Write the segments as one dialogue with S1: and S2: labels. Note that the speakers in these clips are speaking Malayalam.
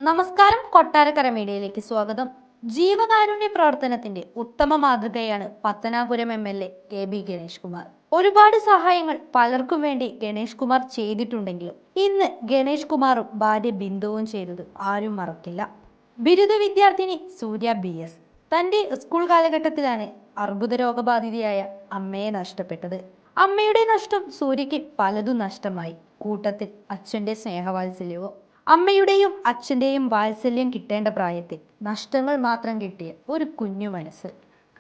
S1: നമസ്കാരം. കൊട്ടാരക്കര മീഡിയയിലേക്ക് സ്വാഗതം. ജീവകാരുണ്യ പ്രവർത്തനത്തിന്റെ ഉത്തമ മാതൃകയാണ് പത്തനാപുരം MLA KB ഗണേഷ് കുമാർ. ഒരുപാട് സഹായങ്ങൾ പലർക്കും വേണ്ടി ഗണേഷ് കുമാർ ചെയ്തിട്ടുണ്ടെങ്കിലും ഇന്ന് ഗണേഷ് കുമാറും ഭാര്യ ബിന്ദുവും ചെയ്തത് ആരും മറക്കില്ല. ബിരുദ വിദ്യാർത്ഥിനി സൂര്യ BS തന്റെ സ്കൂൾ കാലഘട്ടത്തിലാണ് അർബുദ രോഗബാധിതയായ അമ്മയെ നഷ്ടപ്പെട്ടത്. അമ്മയുടെ നഷ്ടം സൂര്യക്ക് പലതും നഷ്ടമായി. കൂട്ടത്തിൽ അച്ഛന്റെ സ്നേഹവാത്സല്യവും. അമ്മയുടെയും അച്ഛൻ്റെയും വാത്സല്യം കിട്ടേണ്ട പ്രായത്തിൽ നഷ്ടങ്ങൾ മാത്രം കിട്ടിയ ഒരു കുഞ്ഞു മനസ്സ്.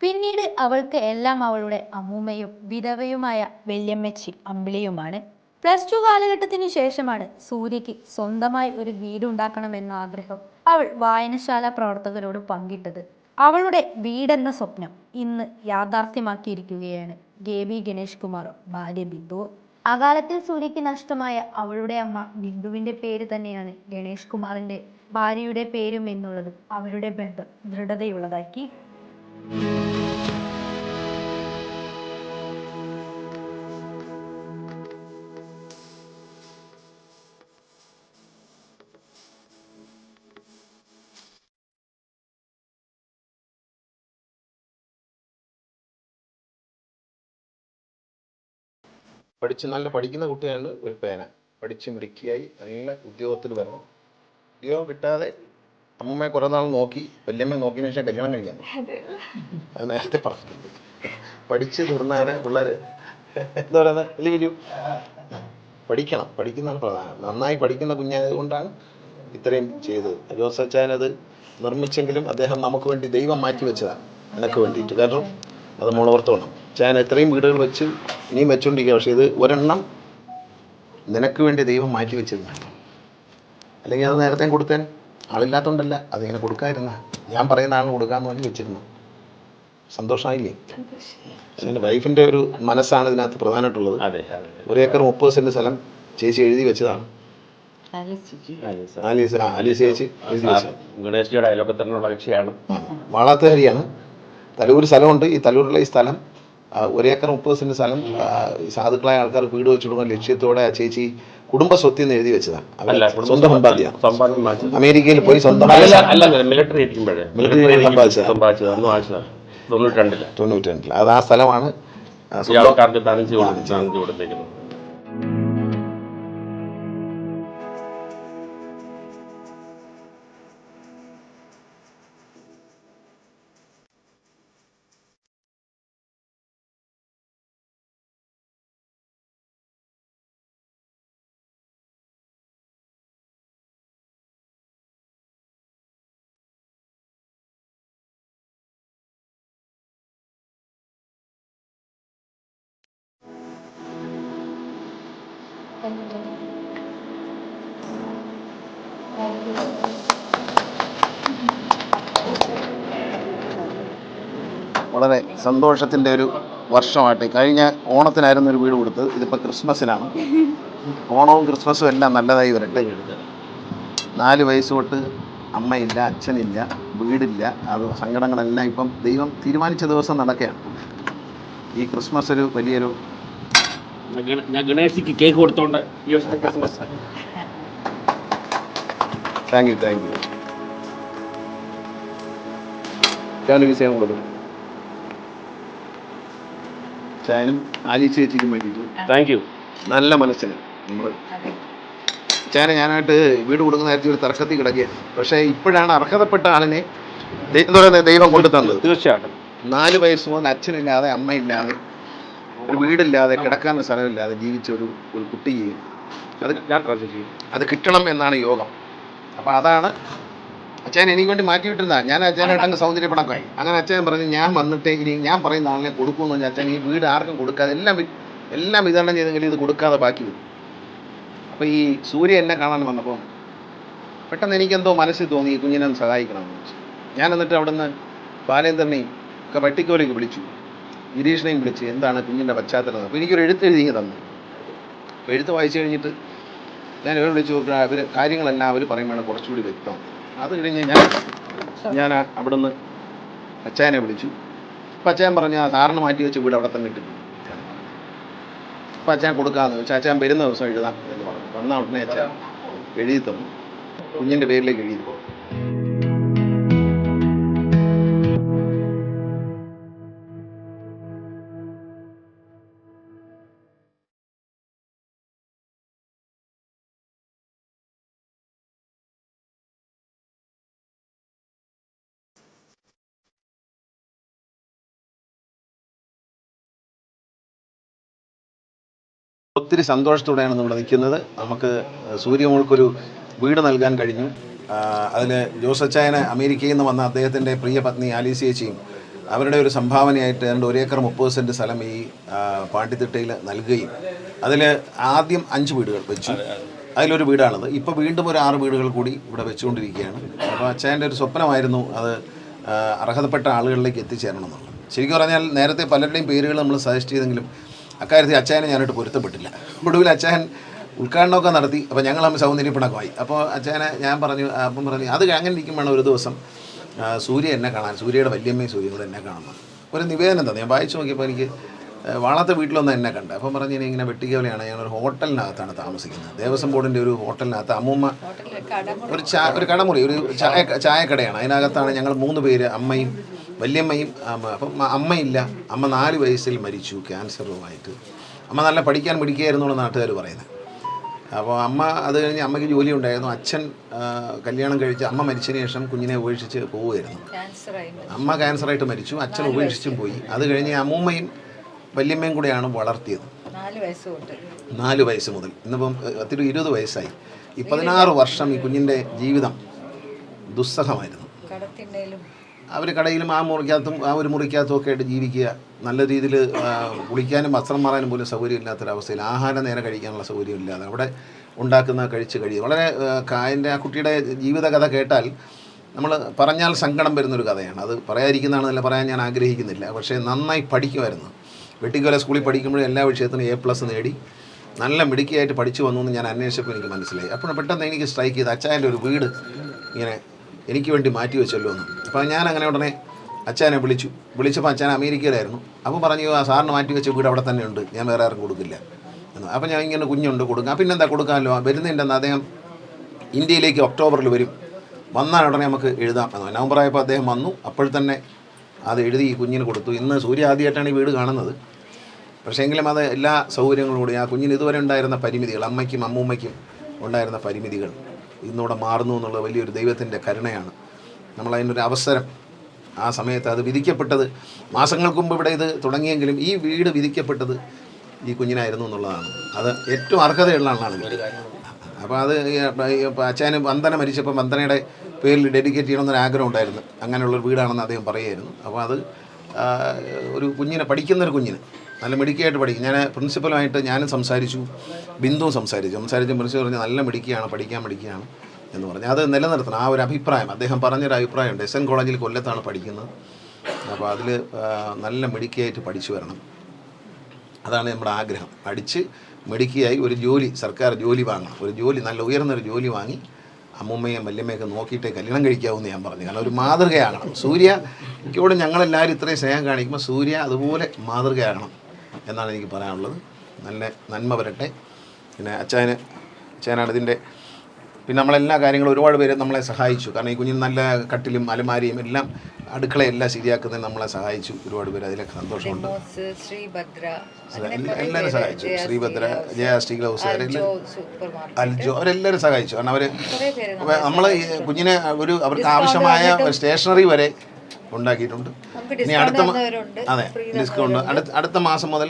S1: പിന്നീട് അവൾക്ക് എല്ലാം അവളുടെ അമ്മൂമ്മയും വിധവയുമായ വല്യമ്മച്ചി അമ്പിളിയുമാണ്. +2 കാലഘട്ടത്തിന് ശേഷമാണ് സൂര്യയ്ക്ക് സ്വന്തമായി ഒരു വീടുണ്ടാക്കണമെന്ന ആഗ്രഹം അവൾ വായനശാല പ്രവർത്തകരോട് പങ്കിട്ടത്. അവളുടെ വീടെന്ന സ്വപ്നം ഇന്ന് യാഥാർത്ഥ്യമാക്കിയിരിക്കുകയാണ് KB ഗണേഷ് കുമാറും ഭാര്യ ബിന്ദുവും. അകാലത്തിൽ സൂര്യയ്ക്ക് നഷ്ടമായ അവളുടെ അമ്മ ബിന്ദുവിന്റെ പേര് തന്നെയാണ് ഗണേഷ് കുമാറിന്റെ ഭാര്യയുടെ പേരും എന്നുള്ളത് അവരുടെ ബന്ധം ദൃഢതയുള്ളതാക്കി.
S2: നല്ല പഠിക്കുന്ന കുട്ടിയാണ് ഒരു പേന. പഠിച്ച് മിടുക്കിയായി നല്ല ഉദ്യോഗത്തിൽ വരണം. ഉദ്യോഗം കിട്ടാതെ അമ്മമ്മയെ കുറെ നാൾ നോക്കി, വല്യമ്മ നോക്കിയതിനു ശേഷം കല്യാണം കഴിക്കാൻ. അത് നേരത്തെ പറഞ്ഞിട്ടുണ്ട്. പഠിച്ച് തീർന്നാണ് പിള്ളേർ എന്താ പറയുന്നത്, വലിയ പഠിക്കണം. പഠിക്കുന്നതാണ് പ്രധാനം. നന്നായി പഠിക്കുന്ന കുഞ്ഞായത് കൊണ്ടാണ് ഇത്രയും ചെയ്തത്. ജോസച്ചാനത് നിർമ്മിച്ചെങ്കിലും അദ്ദേഹം നമുക്ക് വേണ്ടി ദൈവം മാറ്റി വെച്ചതാണ്, എനിക്ക് വേണ്ടിയിട്ട്. കാരണം അത് മുളവർത്തോണം. ഞാൻ എത്രയും വീടുകൾ വെച്ച് ഇനിയും വെച്ചുകൊണ്ടിരിക്കുക. പക്ഷേ ഇത് ഒരെണ്ണം നിനക്ക് വേണ്ടി ദൈവം മാറ്റി വെച്ചിരുന്ന. അല്ലെങ്കിൽ അത് നേരത്തെ കൊടുത്തേൻ. ആളില്ലാത്തതുകൊണ്ടല്ല, അതിങ്ങനെ കൊടുക്കാതിരുന്ന. ഞാൻ പറയുന്ന ആളിന് കൊടുക്കാമെന്ന് പറഞ്ഞ് വെച്ചിരുന്നു. സന്തോഷമായില്ലേ? എൻ്റെ വൈഫിൻ്റെ ഒരു മനസ്സാണ് ഇതിനകത്ത് പ്രധാനമായിട്ടുള്ളത്. 1 ഏക്കർ 30 സെൻറ്റ് സ്ഥലം ചേച്ചി എഴുതി വെച്ചതാണ്. ആലീസ് ചേച്ചി എഴുതി വെച്ചത്.
S3: ഗണേശിയുടെ അയലോക്കത്തിനുള്ള കക്ഷിയാണ്.
S2: വാളാത്തുകാരിയാണ്. തലൂർ സ്ഥലമുണ്ട്. ഈ തലൂരിലെ ഈ സ്ഥലം 1 ഏക്കർ 30 സെൻറ്റ് സ്ഥലം സാധുക്കളായ ആൾക്കാർ വീട് വെച്ചു കൊടുക്കുന്ന ലക്ഷ്യത്തോടെ ആ ചേച്ചി കുടുംബ സ്വത്തിൽ നിന്ന് എഴുതി വെച്ചതാണ്. സ്വന്തം സമ്പാദ്യം. അമേരിക്കയിൽ പോയി സ്വന്തമായി
S3: മിലിറ്ററി സമ്പാദിച്ചത് 92.
S2: അത് ആ സ്ഥലമാണ്
S3: കൊടുത്തേക്കുന്നത്.
S2: വളരെ സന്തോഷത്തിൻ്റെ ഒരു വർഷമായിട്ട്. കഴിഞ്ഞ ഓണത്തിനായിരുന്നു ഒരു വീട് കൊടുത്തത്. ഇതിപ്പോൾ ക്രിസ്മസിനാണ്. ഓണവും ക്രിസ്മസും എല്ലാം നല്ലതായി വരട്ടെ. 4 വയസ്സ് തൊട്ട് അമ്മയില്ല, അച്ഛനില്ല, വീടില്ല. അത് സങ്കടങ്ങളെല്ലാം ഇപ്പം ദൈവം തീരുമാനിച്ച ദിവസം നടക്കുകയാണ്. ഈ ക്രിസ്മസ് ഒരു വലിയൊരു
S3: ഞാൻ ഗണേശിക്ക് കേക്ക് കൊടുത്തോണ്ട്
S2: താങ്ക് യു. ഞാൻ വിഷയം കൊടുക്കും. ചായനും ആലീസ് ചേച്ചിക്കും വേണ്ടിയിട്ട്
S3: താങ്ക് യു.
S2: നല്ല മനസ്സിന് നമ്മൾ ചാന ഞാനായിട്ട് വീട് കൊടുക്കുന്ന കാര്യത്തിൽ ഒരു തർക്കത്തിൽ കിടക്കുക. പക്ഷേ ഇപ്പോഴാണ് അർഹതപ്പെട്ട ആളിനെ എന്താ പറയുന്നത് ദൈവം കൊണ്ടു തന്നത്.
S3: തീർച്ചയായിട്ടും
S2: 4 വയസ്സ് മുതൽ അച്ഛനില്ലാതെ അമ്മയില്ലാതെ ഒരു വീടില്ലാതെ കിടക്കാൻ സ്ഥലമില്ലാതെ ജീവിച്ച ഒരു കുട്ടിയെ അത് കിട്ടണം എന്നാണ് യോഗം. അപ്പം അതാണ് അച്ഛൻ എനിക്ക് വേണ്ടി മാറ്റിവിട്ടിരുന്ന. ഞാൻ അച്ഛനായിട്ട് അങ്ങ് സൗന്ദര്യപ്പെടക്കായി. അങ്ങനെ അച്ഛൻ പറഞ്ഞു ഞാൻ വന്നിട്ട് ഇനി ഞാൻ പറയുന്ന ആളിനെ കൊടുക്കുമെന്ന് പറഞ്ഞാൽ അച്ഛൻ ഈ വീട് ആർക്കും കൊടുക്കാതെ എല്ലാം വിതരണം ചെയ്തെങ്കിലും ഇത് കൊടുക്കാതെ ബാക്കി വരും. അപ്പോൾ ഈ സൂര്യ എന്നെ കാണാൻ വന്നപ്പോൾ പെട്ടെന്ന് എനിക്കെന്തോ മനസ്സിൽ തോന്നി ഈ കുഞ്ഞിനെ ഒന്ന് സഹായിക്കണമെന്ന് വെച്ചു. ഞാൻ എന്നിട്ട് അവിടുന്ന് ബാലേന്ദ്രനെയും ഒക്കെ വെട്ടിക്കോലേക്ക് വിളിച്ചു, ഗിരീഷിനെയും വിളിച്ച് എന്താണ് കുഞ്ഞിൻ്റെ പശ്ചാത്തലം. അപ്പോൾ എനിക്കൊരു എഴുത്തെഴുതി തന്നു. അപ്പോൾ എഴുത്ത് വായിച്ചു കഴിഞ്ഞിട്ട് ഞാൻ ഇവർ വിളിച്ചു അവർ കാര്യങ്ങളെല്ലാം അവർ പറയുമ്പോഴാണ് കുറച്ചുകൂടി വ്യക്തം. അത് കഴിഞ്ഞ് ഞാൻ അവിടുന്ന് അച്ചായനെ വിളിച്ചു. അപ്പം അച്ചായൻ പറഞ്ഞു ആ സാറിന് മാറ്റി വെച്ച് വീട് അവിടെ തന്നെ ഇട്ടു. അപ്പം അച്ചാൻ കൊടുക്കാമെന്ന് വെച്ചാൽ അച്ചാൻ വരുന്ന ദിവസം എഴുതാം എന്ന് പറഞ്ഞു. വന്ന ഉടനെ അച്ചാൻ എഴുതി തന്നു. കുഞ്ഞിൻ്റെ പേരിലേക്ക് എഴുതി കൊടുക്കും. ഒത്തിരി സന്തോഷത്തോടെയാണ് നമ്മൾ നിൽക്കുന്നത്. നമുക്ക് സൂര്യമോൾക്കൊരു വീട് നൽകാൻ കഴിഞ്ഞു. അതിൽ ജോസച്ചായന് അമേരിക്കയിൽ നിന്ന് വന്ന അദ്ദേഹത്തിൻ്റെ പ്രിയ പത്നി ആലീസ് ചേച്ചിയും അവരുടെ ഒരു സംഭാവനയായിട്ട് 1 ഏക്കർ 30 സെൻറ്റ് സ്ഥലം ഈ പാണ്ടിത്തിട്ടയിൽ നൽകുകയും അതിൽ ആദ്യം 5 വീടുകൾ വെച്ചു. അതിലൊരു വീടാണത്. ഇപ്പോൾ വീണ്ടും ഒരു 6 വീടുകൾ കൂടി ഇവിടെ വെച്ചുകൊണ്ടിരിക്കുകയാണ്. അപ്പോൾ അച്ചായൻ്റെ ഒരു സ്വപ്നമായിരുന്നു അത് അർഹതപ്പെട്ട ആളുകളിലേക്ക് എത്തിച്ചേരണം എന്നുള്ളത്. ശരിക്കും പറഞ്ഞാൽ നേരത്തെ പലരുടെയും പേരുകൾ നമ്മൾ സജസ്റ്റ് ചെയ്തെങ്കിലും അക്കാര്യത്തിൽ അച്ചായനെ ഞാനായിട്ട് പൊരുത്തപ്പെട്ടില്ല. ഒടുവിൽ അച്ചായൻ ഉദ്ഘാടനമൊക്കെ നടത്തി. അപ്പോൾ ഞങ്ങൾ തമ്മിൽ സൗന്ദര്യപ്പിണക്കമായി. അപ്പോൾ അച്ചായനെ ഞാൻ പറഞ്ഞു, അപ്പം പറഞ്ഞു അത് അങ്ങനെ ഇരിക്കുമ്പോഴാണ് ഒരു ദിവസം സൂര്യ എന്നെ കാണാൻ, സൂര്യയുടെ വല്യമ്മയും സൂര്യയും കൂടെ എന്നെ കാണുന്നത്. ഒരു നിവേദനം തന്നെ ഞാൻ വായിച്ചു നോക്കിയപ്പോൾ എനിക്ക് വാളത്തെ വീട്ടിലൊന്നും എന്നെ കണ്ട്. അപ്പം പറഞ്ഞു ഇനി ഇങ്ങനെ വെട്ടിക്കവലയാണ്, ഞാനൊരു ഹോട്ടലിനകത്താണ് താമസിക്കുന്നത്. ദേവസ്വം ബോർഡിൻ്റെ ഒരു ഹോട്ടലിനകത്ത് അമ്മൂമ്മ ഒരു കടമുറി, ഒരു ചായക്കടയാണ്. അതിനകത്താണ് ഞങ്ങൾ 3 പേര്, അമ്മയും വല്യമ്മയും. അപ്പം അമ്മയില്ല, അമ്മ 4 വയസ്സിൽ മരിച്ചു ക്യാൻസറുമായിട്ട്. അമ്മ നല്ല പഠിക്കാൻ പിടിക്കുകയായിരുന്നു എന്നാണ് നാട്ടുകാർ പറയുന്നത്. അപ്പോൾ അമ്മ അത് കഴിഞ്ഞ് അമ്മയ്ക്ക് ജോലി ഉണ്ടായിരുന്നു. അച്ഛൻ കല്യാണം കഴിച്ച് അമ്മ മരിച്ചതിന് ശേഷം കുഞ്ഞിനെ ഉപേക്ഷിച്ച് പോവുമായിരുന്നു. അമ്മ ക്യാൻസറായിട്ട് മരിച്ചു, അച്ഛൻ ഉപേക്ഷിച്ചും പോയി. അത് കഴിഞ്ഞ് അമ്മൂമ്മയും വല്യമ്മയും കൂടെയാണ് വളർത്തിയത് 4 വയസ്സ് മുതൽ. ഇന്നിപ്പം 20 വയസ്സായി. ഈ 16 വർഷം ഈ കുഞ്ഞിൻ്റെ ജീവിതം ദുസ്സഹമായിരുന്നു. അവർ കടയിലും ആ ഒരു മുറിക്കകത്തും ഒക്കെ ആയിട്ട് ജീവിക്കുക. നല്ല രീതിയിൽ കുളിക്കാനും വസ്ത്രം മാറാനും പോലും സൗകര്യമില്ലാത്തൊരവസ്ഥയിൽ, ആഹാരം നേരെ കഴിക്കാനുള്ള സൗകര്യമില്ലാതെ അവിടെ ഉണ്ടാക്കുന്ന കഴിച്ച് കഴിയുക. വളരെ എൻ്റെ ആ കുട്ടിയുടെ ജീവിതകഥ കേട്ടാൽ നമ്മൾ പറഞ്ഞാൽ സങ്കടം വരുന്നൊരു കഥയാണ്. അത് പറയാതിരിക്കുന്നതാണെന്നല്ല, പറയാൻ ഞാൻ ആഗ്രഹിക്കുന്നില്ല. പക്ഷേ നന്നായി പഠിക്കുമായിരുന്നു. വെട്ടിക്കോല സ്കൂളിൽ പഠിക്കുമ്പോഴും എല്ലാ വിഷയത്തിനും A+ നേടി നല്ല മിടുക്കിയായിട്ട് പഠിച്ചു വന്നു എന്ന് ഞാൻ അന്വേഷിച്ചപ്പോൾ എനിക്ക് മനസ്സിലായി. അപ്പോൾ പെട്ടെന്ന് എനിക്ക് സ്ട്രൈക്ക് ചെയ്ത് അച്ചായൻ്റെ ഒരു വീട് ഇങ്ങനെ എനിക്ക് വേണ്ടി മാറ്റി വെച്ചല്ലോ എന്ന്. അപ്പോൾ ഞാൻ അങ്ങനെ ഉടനെ അച്ചായനെ വിളിച്ചപ്പോൾ അച്ചായൻ അമേരിക്കയിലായിരുന്നു. അപ്പോൾ പറഞ്ഞു ആ സാറിന് മാറ്റി വെച്ച വീട് അവിടെ തന്നെ ഉണ്ട്, ഞാൻ വേറെ ആർക്കും കൊടുക്കില്ല എന്ന്. അപ്പോൾ ഞാൻ ഇങ്ങനെ കുഞ്ഞുണ്ട് കൊടുക്കാം, പിന്നെന്താ കൊടുക്കാമല്ലോ, വരുന്നുണ്ടെന്ന്. അദ്ദേഹം ഇന്ത്യയിലേക്ക് ഒക്ടോബറിൽ വരും, വന്നാൽ ഉടനെ നമുക്ക് എഴുതാം എന്ന്. നവംബർ ആയപ്പോൾ അദ്ദേഹം വന്നു. അപ്പോൾ തന്നെ അത് എഴുതി ഈ കുഞ്ഞിന് കൊടുത്തു. ഇന്ന് സൂര്യ ആദ്യമായിട്ടാണ് ഈ വീട് കാണുന്നത്. പക്ഷേ എങ്കിലും അത് എല്ലാ സൗകര്യങ്ങളും കൂടി ആ കുഞ്ഞിന് ഇതുവരെ ഉണ്ടായിരുന്ന പരിമിതികൾ, അമ്മയ്ക്കും അമ്മൂമ്മയ്ക്കും ഉണ്ടായിരുന്ന പരിമിതികൾ ഇന്നിവിടെ മാറുന്നു എന്നുള്ളത് വലിയൊരു ദൈവത്തിൻ്റെ കരുണയാണ്. നമ്മളതിനൊരു അവസരം ആ സമയത്ത് അത് വിധിക്കപ്പെട്ടത് മാസങ്ങൾക്ക് മുമ്പ് ഇവിടെ ഇത് തുടങ്ങിയെങ്കിലും ഈ വീട് വിധിക്കപ്പെട്ടത് ഈ കുഞ്ഞിനായിരുന്നു എന്നുള്ളതാണ്. അത് ഏറ്റവും അർഹതയുള്ള ആളാണ്. അപ്പോൾ അത് അച്ചായന് വന്ദന മരിച്ചപ്പോൾ വന്ദനയുടെ പേരിൽ ഡെഡിക്കേറ്റ് ചെയ്യണമെന്നൊരു ആഗ്രഹം ഉണ്ടായിരുന്നു. അങ്ങനെയുള്ളൊരു വീടാണെന്ന് അദ്ദേഹം പറയുമായിരുന്നു. അപ്പോൾ അത് ഒരു കുഞ്ഞിനെ, പഠിക്കുന്നൊരു കുഞ്ഞിന് നല്ല മിടുക്കിയായിട്ട് പഠിക്കും. ഞാൻ പ്രിൻസിപ്പലുമായിട്ട് ഞാനും സംസാരിച്ചു, ബിന്ദുവും സംസാരിച്ചു. പ്രിൻസിപ്പൽ പറഞ്ഞു നല്ല മിടുക്കിയാണ്, പഠിക്കാൻ മിടുക്കിയാണ് എന്ന് പറഞ്ഞു. അത് നിലനിർത്തണം, ആ ഒരു അഭിപ്രായം. അദ്ദേഹം പറഞ്ഞൊരു അഭിപ്രായമുണ്ട്. SN കോളേജിൽ കൊല്ലത്താണ് പഠിക്കുന്നത്. അപ്പോൾ അതിൽ നല്ല മിടുക്കിയായിട്ട് പഠിച്ചു വരണം, അതാണ് നമ്മുടെ ആഗ്രഹം. പഠിച്ച് മിടുക്കിയായി ഒരു ജോലി, സർക്കാർ ജോലി വാങ്ങണം. ഒരു ജോലി, നല്ല ഉയർന്നൊരു ജോലി വാങ്ങി അമ്മൂമ്മയും വല്യമ്മയൊക്കെ നോക്കിയിട്ടേ കല്യാണം കഴിക്കാവൂന്ന് ഞാൻ പറഞ്ഞു. കാരണം ഒരു മാതൃകയാകണം. സൂര്യയോട് ഞങ്ങളെല്ലാവരും ഇത്രയും സ്നേഹം കാണിക്കുമ്പോൾ സൂര്യ അതുപോലെ മാതൃകയാകണം എന്നാണ് എനിക്ക് പറയാനുള്ളത്. നല്ല നന്മ വരട്ടെ. പിന്നെ അച്ചായനാണ് ഇതിൻ്റെ, പിന്നെ നമ്മളെല്ലാ കാര്യങ്ങളും ഒരുപാട് പേര് നമ്മളെ സഹായിച്ചു. കാരണം ഈ കുഞ്ഞിന് നല്ല കട്ടിലും അലമാരിയും എല്ലാം അടുക്കളയെല്ലാം ശരിയാക്കുന്നതിന് നമ്മളെ സഹായിച്ചു ഒരുപാട് പേര്. അതിലൊക്കെ സന്തോഷമുണ്ട്. എല്ലാവരും സഹായിച്ചു. ശ്രീഭദ്ര, ജയ സ്റ്റിൽ ഹൗസ്, അൽജോ, അവരെല്ലാവരും സഹായിച്ചു. കാരണം നമ്മൾ ഈ കുഞ്ഞിനെ അവർക്ക് ആവശ്യമായ സ്റ്റേഷനറി വരെ ഉണ്ടാക്കിയിട്ടുണ്ട്. ഇനി അതെ ഡിസ്കൗണ്ട് അടുത്ത മാസം മുതൽ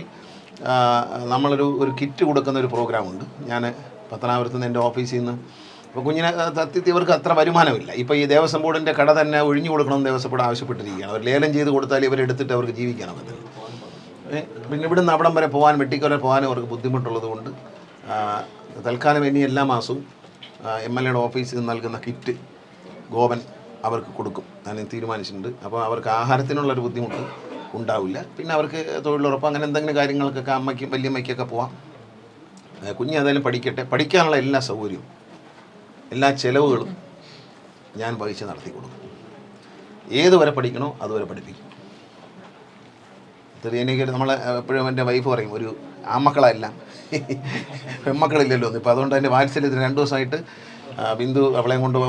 S2: നമ്മളൊരു കിറ്റ് കൊടുക്കുന്ന ഒരു പ്രോഗ്രാമുണ്ട്. ഞാൻ പത്തനാപുരത്ത് നിന്ന് എൻ്റെ ഓഫീസിൽ നിന്ന്. അപ്പോൾ കുഞ്ഞിനെ സത്യത്തിൽ ഇവർക്ക് അത്ര വരുമാനമില്ല. ഇപ്പോൾ ഈ ദേവസ്വം ബോർഡിൻ്റെ കട തന്നെ ഒഴിഞ്ഞു കൊടുക്കണമെന്ന് ദേവസ്വം ബോർഡ് ആവശ്യപ്പെട്ടിരിക്കുകയാണ്. അവർ ലേലം ചെയ്ത് കൊടുത്താൽ ഇവരെടുത്തിട്ട് അവർക്ക് ജീവിക്കണം. പിന്നെ ഇവിടുന്ന് അവിടം വരെ പോകാൻ, വെട്ടിക്കൊല പോകാനും അവർക്ക് ബുദ്ധിമുട്ടുള്ളത് കൊണ്ട് തൽക്കാലം ഇനി എല്ലാ മാസവും MLAയുടെ ഓഫീസിൽ നിന്ന് നൽകുന്ന കിറ്റ് ഗോപൻ അവർക്ക് കൊടുക്കും. ഞാൻ തീരുമാനിച്ചിട്ടുണ്ട്. അപ്പോൾ അവർക്ക് ആഹാരത്തിനുള്ളൊരു ബുദ്ധിമുട്ട് ഉണ്ടാവില്ല. പിന്നെ അവർക്ക് തൊഴിലുറപ്പ് അങ്ങനെ എന്തെങ്കിലും കാര്യങ്ങൾക്കൊക്കെ അമ്മയ്ക്കും വല്യമ്മയ്ക്കൊക്കെ പോവാം. കുഞ്ഞ് ഏതായാലും പഠിക്കട്ടെ. പഠിക്കാനുള്ള എല്ലാ സൗകര്യവും, എല്ലാ ചിലവുകളും ഞാൻ വഹിച്ച് നടത്തി കൊടുക്കും. ഏതുവരെ പഠിക്കണോ അതുവരെ പഠിപ്പിക്കും. എനിക്ക് നമ്മൾ എപ്പോഴും എൻ്റെ വൈഫ് പറയും, ഒരു ആൺമക്കളെല്ലാം പെൺമക്കളില്ലല്ലോ എന്ന്. ഇപ്പോൾ അതുകൊണ്ട് എൻ്റെ വാത്സല്യത്തിന് 2 ദിവസമായിട്ട് ബിന്ദു അവളെയും കൊണ്ട്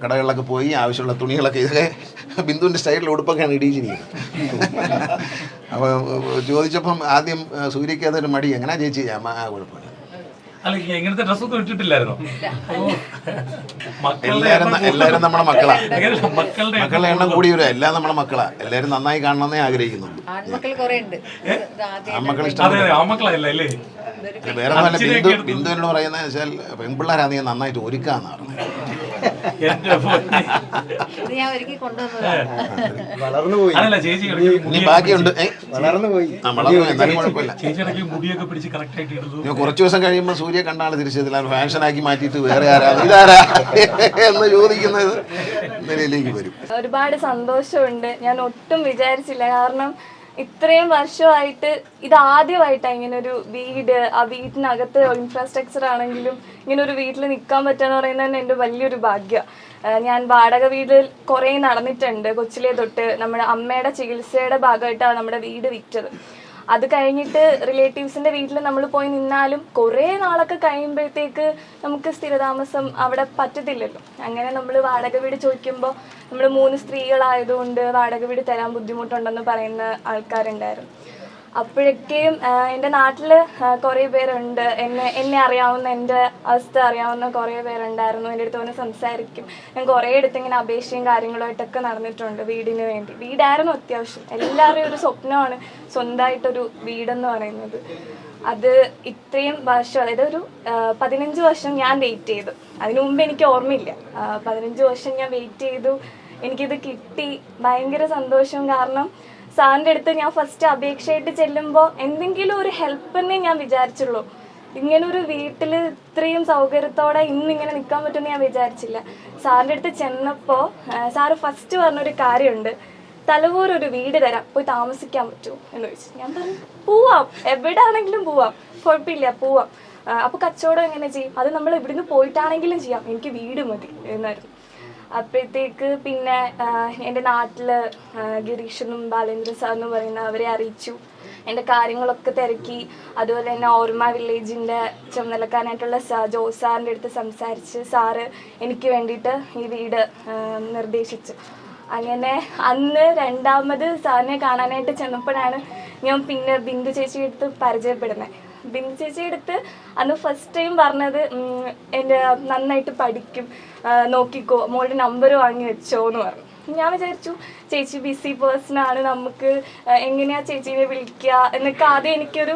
S2: കടകളിലൊക്കെ പോയി ആവശ്യമുള്ള തുണികളൊക്കെ ഇതൊക്കെ ബിന്ദുവിൻ്റെ സ്റ്റൈലിൽ ഉടുപ്പൊക്കെയാണ് ഇടിയിച്ചിരിക്കുന്നത്. അപ്പോൾ ചോദിച്ചപ്പം ആദ്യം സൂര്യയ്ക്ക് അതൊരു മടി, എങ്ങനെയാ ചേച്ചി? കുഴപ്പമില്ല.
S4: എങ്ങനത്തെ ഡ്രസ്സൊന്നും ഇട്ടിട്ടില്ലായിരുന്നോ?
S2: എല്ലാവരും നമ്മുടെ മക്കളാ. മക്കളുടെ എണ്ണം കൂടി വരും. എല്ലാം നമ്മുടെ മക്കളാ. എല്ലാവരും നന്നായി കാണണമെന്നേ ആഗ്രഹിക്കുന്നു. ആൺമക്കൾ ഇഷ്ടം
S4: ആമക്കളല്ലേ?
S2: വേറെ നല്ല ബിന്ദുവിനോട് പറയുന്നത് വെച്ചാൽ പെൺപിള്ളേരാണ് നീ നന്നായിട്ട് ഒരുക്കാന്ന് പറഞ്ഞത്. ഇനി ബാക്കിയുണ്ട്. എന്നാലും കുഴപ്പമില്ല. കുറച്ചു ദിവസം കഴിയുമ്പോൾ സൂര്യ കണ്ടാണ് തിരിച്ചതില്ല, ഫാഷനാക്കി മാറ്റിയിട്ട് വേറെ ആരാ ഇതാരാ എന്ന് ചോദിക്കുന്നത് നിലയിലേക്ക് വരും.
S5: ഒരുപാട് സന്തോഷമുണ്ട്. ഞാൻ ഒട്ടും വിചാരിച്ചില്ല. കാരണം ഇത്രയും വർഷമായിട്ട് ഇതാദ്യമായിട്ടാണ് ഇങ്ങനെ ഒരു വീട്, ആ വീട്ടിനകത്ത് ഇൻഫ്രാസ്ട്രക്ചർ ആണെങ്കിലും ഇങ്ങനെ ഒരു വീട്ടിൽ നിൽക്കാൻ പറ്റുക പറയുന്നത് തന്നെ എൻ്റെ വലിയൊരു ഭാഗ്യം. ഞാൻ വാടക വീട്ടിൽ കുറേ നടന്നിട്ടുണ്ട്. കൊച്ചിലെ തൊട്ട് നമ്മുടെ അമ്മയുടെ ചികിത്സയുടെ ഭാഗമായിട്ടാണ് നമ്മുടെ വീട് വിറ്റത്. അത് കഴിഞ്ഞിട്ട് റിലേറ്റീവ്സിന്റെ വീട്ടിൽ നമ്മൾ പോയി നിന്നാലും കുറേ നാളൊക്കെ കഴിയുമ്പോഴത്തേക്ക് നമുക്ക് സ്ഥിരതാമസം അവിടെ പറ്റത്തില്ലല്ലോ. അങ്ങനെ നമ്മൾ വാടക വീട് ചോദിക്കുമ്പോൾ നമ്മൾ 3 സ്ത്രീകളായതുകൊണ്ട് വാടക വീട് തരാൻ ബുദ്ധിമുട്ടുണ്ടെന്ന് പറയുന്ന ആൾക്കാരുണ്ടായിരുന്നു. അപ്പോഴൊക്കെയും എൻ്റെ നാട്ടിൽ കുറേ പേരുണ്ട്, എന്നെ അറിയാവുന്ന, എൻ്റെ അവസ്ഥ അറിയാവുന്ന കുറേ പേരുണ്ടായിരുന്നു. എൻ്റെ അടുത്ത് വന്ന് സംസാരിക്കും. ഞാൻ കുറേ അടുത്ത് ഇങ്ങനെ അപേക്ഷയും കാര്യങ്ങളുമായിട്ടൊക്കെ നടന്നിട്ടുണ്ട് വീടിന് വേണ്ടി. വീടായിരുന്നു അത്യാവശ്യം. എല്ലാവരുടെയും ഒരു സ്വപ്നമാണ് സ്വന്തമായിട്ടൊരു വീടെന്ന് പറയുന്നത്. അത് ഇത്രയും വർഷം, അതായത് ഒരു 15 വർഷം ഞാൻ വെയിറ്റ് ചെയ്തു. അതിനു മുമ്പ് എനിക്ക് ഓർമ്മയില്ല. 15 വർഷം ഞാൻ വെയിറ്റ് ചെയ്തു. എനിക്കിത് കിട്ടി. ഭയങ്കര സന്തോഷം. കാരണം സാറിൻ്റെ അടുത്ത് ഞാൻ ഫസ്റ്റ് അപേക്ഷയായിട്ട് ചെല്ലുമ്പോൾ എന്തെങ്കിലും ഒരു ഹെൽപ്പെന്നേ ഞാൻ വിചാരിച്ചുള്ളൂ. ഇങ്ങനൊരു വീട്ടിൽ ഇത്രയും സൗകര്യത്തോടെ ഇന്നിങ്ങനെ നിൽക്കാൻ പറ്റുമെന്ന് ഞാൻ വിചാരിച്ചില്ല. സാറിൻ്റെ അടുത്ത് ചെന്നപ്പോൾ സാറ് ഫസ്റ്റ് പറഞ്ഞൊരു കാര്യമുണ്ട്, തലവൂരൊരു വീട് തരാം, പോയി താമസിക്കാൻ പറ്റുമോ എന്ന് ചോദിച്ചു. ഞാൻ പറഞ്ഞു പോവാം, എവിടെ ആണെങ്കിലും പോവാം, കുഴപ്പമില്ല, പോവാം. അപ്പോൾ കച്ചവടം എങ്ങനെ ചെയ്യും? അത് നമ്മൾ ഇവിടുന്ന് പോയിട്ടാണെങ്കിലും ചെയ്യാം, എനിക്ക് വീട് മതി എന്നായിരുന്നു. അപ്പോഴത്തേക്ക് പിന്നെ എൻ്റെ നാട്ടിൽ ഗിരീഷെന്നും ബാലേന്ദ്ര സാറെന്നും പറയുന്ന അവരെ അറിയിച്ചു. എൻ്റെ കാര്യങ്ങളൊക്കെ തിരക്കി. അതുപോലെ തന്നെ ഓർമ്മ വില്ലേജിൻ്റെ ചുമതലക്കാരനായിട്ടുള്ള ജോസ് സാറിൻ്റെ അടുത്ത് സംസാരിച്ച് സാറ് എനിക്ക് വേണ്ടിയിട്ട് ഈ വീട് നിർദ്ദേശിച്ചു. അങ്ങനെ അന്ന് രണ്ടാമത് സാറിനെ കാണാനായിട്ട് ചെന്നപ്പോഴാണ് ഞാൻ പിന്നെ ബിന്ദു ചേച്ചിയുടെ അടുത്ത് പരിചയപ്പെടുന്നത്. ബിന്ദു ചേച്ചിയുടെ അടുത്ത് അന്ന് ഫസ്റ്റ് ടൈം പറഞ്ഞത് എൻ്റെ നന്നായിട്ട് പഠിക്കും, നോക്കിക്കോ, മോളുടെ നമ്പർ വാങ്ങി വെച്ചോ എന്ന് പറഞ്ഞു. ഞാൻ വിചാരിച്ചു ചേച്ചി ബിസി പേഴ്സണാണ്, നമുക്ക് എങ്ങനെയാ ചേച്ചീനെ വിളിക്കുക എന്നൊക്കെ ആദ്യം എനിക്കൊരു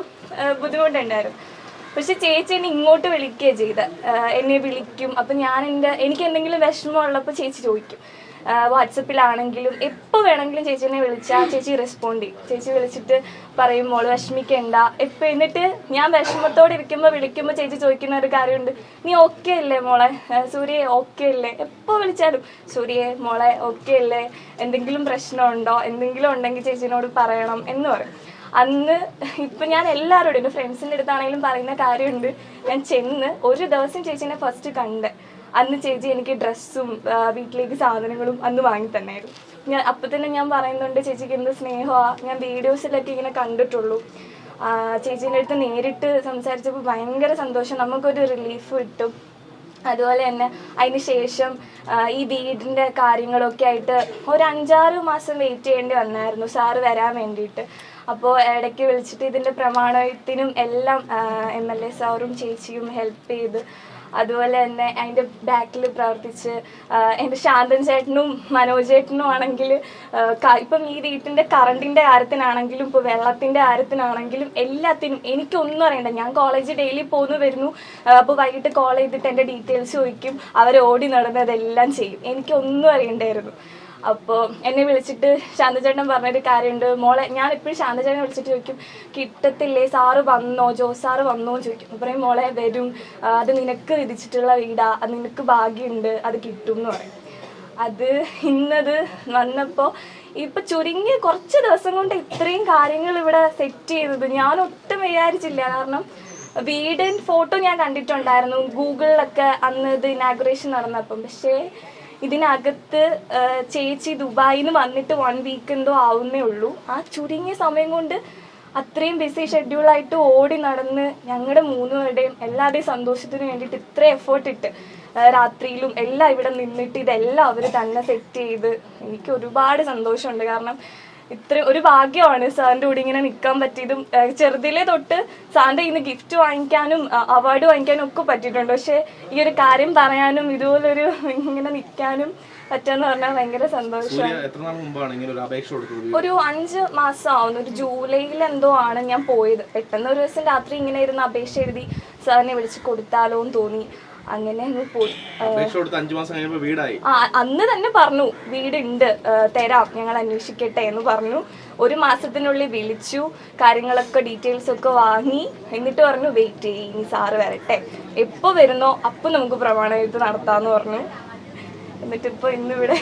S5: ബുദ്ധിമുട്ടുണ്ടായിരുന്നു. പക്ഷെ ചേച്ചി എന്നെ ഇങ്ങോട്ട് വിളിക്കുകയാണ് ചെയ്തത്. എന്നെ വിളിക്കും. അപ്പം എനിക്ക് എന്തെങ്കിലും വിഷമമുള്ളപ്പോൾ ചേച്ചി ചോദിക്കും. വാട്സപ്പിലാണെങ്കിലും എപ്പോൾ വേണമെങ്കിലും ചേച്ചീനെ വിളിച്ചാൽ ചേച്ചി റെസ്പോണ്ട് ചെയ്യും. ചേച്ചി വിളിച്ചിട്ട് പറയും മോള് വിഷമിക്കണ്ട എപ്പോൾ. എന്നിട്ട് ഞാൻ വിഷമത്തോടെ വിളിക്കുമ്പോൾ ചേച്ചി ചോദിക്കുന്ന ഒരു കാര്യമുണ്ട്, നീ ഓക്കെ അല്ലേ മോളെ? സൂര്യയെ ഓക്കെ അല്ലേ? എപ്പോൾ വിളിച്ചാലും സൂര്യയെ മോളെ ഓക്കെ അല്ലേ? എന്തെങ്കിലും പ്രശ്നമുണ്ടോ? എന്തെങ്കിലും ഉണ്ടെങ്കിൽ ചേച്ചിനോട് പറയണം എന്ന് പറയും. അന്ന് ഇപ്പം ഞാൻ എല്ലാവരോടും എൻ്റെ ഫ്രണ്ട്സിൻ്റെ അടുത്താണെങ്കിലും പറയുന്ന കാര്യമുണ്ട്, ഞാൻ ചെന്ന് ഒരു ദിവസം ചേച്ചീനെ ഫസ്റ്റ് കണ്ട് അന്ന് ചേച്ചി എനിക്ക് ഡ്രസ്സും വീട്ടിലേക്ക് സാധനങ്ങളും അന്ന് വാങ്ങി തന്നായിരുന്നു. അപ്പം തന്നെ ഞാൻ പറയുന്നുണ്ട് ചേച്ചിക്ക് എന്ത് സ്നേഹമാണ്. ഞാൻ വീഡിയോസിലൊക്കെ ഇങ്ങനെ കണ്ടിട്ടുള്ളൂ. ചേച്ചീൻ്റെ അടുത്ത് നേരിട്ട് സംസാരിച്ചപ്പോൾ ഭയങ്കര സന്തോഷം, നമുക്കൊരു റിലീഫ് കിട്ടും. അതുപോലെ തന്നെ അതിന് ശേഷം ഈ വീടിൻ്റെ കാര്യങ്ങളൊക്കെ ആയിട്ട് ഒരു 5-6 മാസം വെയിറ്റ് ചെയ്യേണ്ടി വന്നായിരുന്നു സാറ് വരാൻ വേണ്ടിയിട്ട്. അപ്പോൾ ഇടയ്ക്ക് വിളിച്ചിട്ട് ഇതിൻ്റെ പ്രമാണത്തിനും എല്ലാം MLA സാറും ചേച്ചിയും ഹെൽപ്പ് ചെയ്ത്. അതുപോലെ തന്നെ അതിൻ്റെ ബാക്കിൽ പ്രവർത്തിച്ച് എൻ്റെ ശാന്തൻ ചേട്ടനും മനോജ് ചേട്ടനും ആണെങ്കിൽ ഇപ്പം ഈ വീട്ടിൻ്റെ കറണ്ടിൻ്റെ കാര്യത്തിനാണെങ്കിലും ഇപ്പോൾ വെള്ളത്തിൻ്റെ കാര്യത്തിനാണെങ്കിലും എല്ലാത്തിനും എനിക്കൊന്നും അറിയണ്ട. ഞാൻ കോളേജ് ഡെയിലി പോന്നു വരുന്നു. അപ്പോൾ വൈകിട്ട് കോൾ ചെയ്തിട്ട് എൻ്റെ ഡീറ്റെയിൽസ് ചോദിക്കും. അവർ ഓടി നടന്നതെല്ലാം ചെയ്യും. എനിക്കൊന്നും അറിയണ്ടായിരുന്നു. അപ്പോൾ എന്നെ വിളിച്ചിട്ട് ശാന്തചേട്ടൻ പറഞ്ഞൊരു കാര്യമുണ്ട്, മോളെ ഞാൻ എപ്പോഴും ശാന്തചേട്ടനെ വിളിച്ചിട്ട് ചോദിക്കും കിട്ടത്തില്ലേ, സാറ് വന്നോ, ജോസ് സാറ് വന്നോ എന്ന് ചോദിക്കും. അപ്പോൾ പറയും മോളെ വരും, അത് നിനക്ക് വിധിച്ചിട്ടുള്ള വീടാ, അത് നിനക്ക് ഭാഗ്യമുണ്ട്, അത് കിട്ടും എന്ന് പറയും. അത് ഇന്നത് വന്നപ്പോൾ ഇപ്പം ചുരുങ്ങിയ കുറച്ച് ദിവസം കൊണ്ട് ഇത്രയും കാര്യങ്ങൾ ഇവിടെ സെറ്റ് ചെയ്തത് ഞാൻ ഒട്ടും വിചാരിച്ചില്ല. കാരണം വീടിൻ ഫോട്ടോ ഞാൻ കണ്ടിട്ടുണ്ടായിരുന്നു ഗൂഗിളിലൊക്കെ അന്ന് ഇത് ഇനാഗുറേഷൻ നടന്നപ്പം. പക്ഷേ ഇതിനകത്ത് ചേച്ചി ദുബായിൽ നിന്ന് വന്നിട്ട് 1 വീക്ക് എന്തോ ആവുന്നേ ഉള്ളൂ. ആ ചുരുങ്ങിയ സമയം കൊണ്ട് അത്രയും ബിസി ഷെഡ്യൂളായിട്ട് ഓടി നടന്ന് ഞങ്ങളുടെ 3 പേരുടെയും എല്ലാവരുടെയും സന്തോഷത്തിന് വേണ്ടിയിട്ട് ഇത്രയും എഫേർട്ട് ഇട്ട് രാത്രിയിലും എല്ലാം ഇവിടെ നിന്നിട്ട് ഇതെല്ലാം അവർ തന്നെ സെറ്റ് ചെയ്ത് എനിക്ക് ഒരുപാട് സന്തോഷമുണ്ട്. കാരണം ഇത്ര ഒരു ഭാഗ്യമാണ് സാറിൻ്റെ കൂടെ ഇങ്ങനെ നിൽക്കാൻ പറ്റിയതും. ചെറുതിലെ തൊട്ട് സാറിൻ്റെ ഇന്ന് ഗിഫ്റ്റ് വാങ്ങിക്കാനും അവാർഡ് വാങ്ങിക്കാനും ഒക്കെ പറ്റിയിട്ടുണ്ട്. പക്ഷെ ഈ ഒരു കാര്യം പറയാനും ഇതുപോലൊരു ഇങ്ങനെ നിൽക്കാനും പറ്റാന്ന് പറഞ്ഞാൽ ഭയങ്കര സന്തോഷമാണ്. ഒരു 5 മാസം ആവുന്നു. ഒരു ജൂലൈയിൽ എന്തോ ആണ് ഞാൻ പോയത്. പെട്ടെന്ന് ഒരു ദിവസം രാത്രി ഇങ്ങനെ ഇരുന്ന് അപേക്ഷ എഴുതി സാറിനെ വിളിച്ച് കൊടുത്താലോ എന്ന് തോന്നി. അങ്ങനെ അങ്ങ് പോയി. അന്ന് തന്നെ പറഞ്ഞു വീടുണ്ട് തരാം, ഞങ്ങൾ അന്വേഷിക്കട്ടെ എന്ന് പറഞ്ഞു. 1 മാസത്തിനുള്ളിൽ വിളിച്ചു, കാര്യങ്ങളൊക്കെ ഡീറ്റെയിൽസ് ഒക്കെ വാങ്ങി. എന്നിട്ട് പറഞ്ഞു വെയിറ്റ് ചെയ്യ്, ഇനി സാറ് വരട്ടെ, എപ്പോൾ വരുന്നോ അപ്പം നമുക്ക് പ്രമാണം എഴുത്ത് നടത്താമെന്ന് പറഞ്ഞു. എന്നിട്ട് ഇപ്പൊ ഇന്നിവിടെ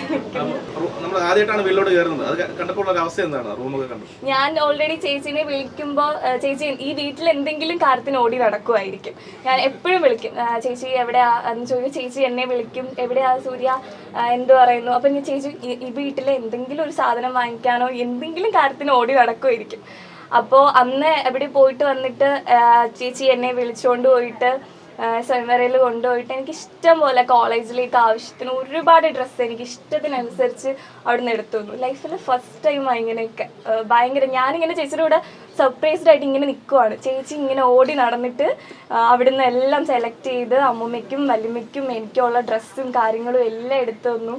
S5: ഞാൻ ഓൾറെഡി ചേച്ചിനെ വിളിക്കുമ്പോ ചേച്ചി ഈ വീട്ടിൽ എന്തെങ്കിലും കാര്യത്തിന് ഓടി നടക്കുമായിരിക്കും. ഞാൻ എപ്പോഴും വിളിക്കും, ചേച്ചി എവിടെയാ എന്ന് ചോദിക്കും. ചേച്ചി എന്നെ വിളിക്കും, എവിടെയാ സൂര്യ, എന്ത് പറയുന്നു. അപ്പൊ ഞാൻ ചേച്ചി ഈ വീട്ടിലെ എന്തെങ്കിലും ഒരു സാധനം വാങ്ങിക്കാനോ എന്തെങ്കിലും കാര്യത്തിന് ഓടി നടക്കുമായിരിക്കും. അപ്പോൾ അന്ന് എവിടെ പോയിട്ട് വന്നിട്ട് ചേച്ചി എന്നെ വിളിച്ചുകൊണ്ട് പോയിട്ട് സ്വയംവരയിൽ കൊണ്ടുപോയിട്ട് എനിക്ക് ഇഷ്ടം പോലെ കോളേജിലേക്ക് ആവശ്യത്തിന് ഒരുപാട് ഡ്രസ്സ് എനിക്ക് ഇഷ്ടത്തിനനുസരിച്ച് അവിടെ നിന്ന് എടുത്തു തന്നു. ലൈഫിൽ ഫസ്റ്റ് ടൈമാണ് ഇങ്ങനെയൊക്കെ ഭയങ്കര. ഞാനിങ്ങനെ ചേച്ചിയുടെ കൂടെ സർപ്രൈസ്ഡ് ആയിട്ട് ഇങ്ങനെ നിൽക്കുവാണ്. ചേച്ചി ഇങ്ങനെ ഓടി നടന്നിട്ട് അവിടുന്ന് എല്ലാം സെലക്ട് ചെയ്ത് അമ്മൂമ്മയ്ക്കും വല്യമ്മയ്ക്കും എനിക്കുള്ള ഡ്രസ്സും കാര്യങ്ങളും എല്ലാം എടുത്തു തന്നു.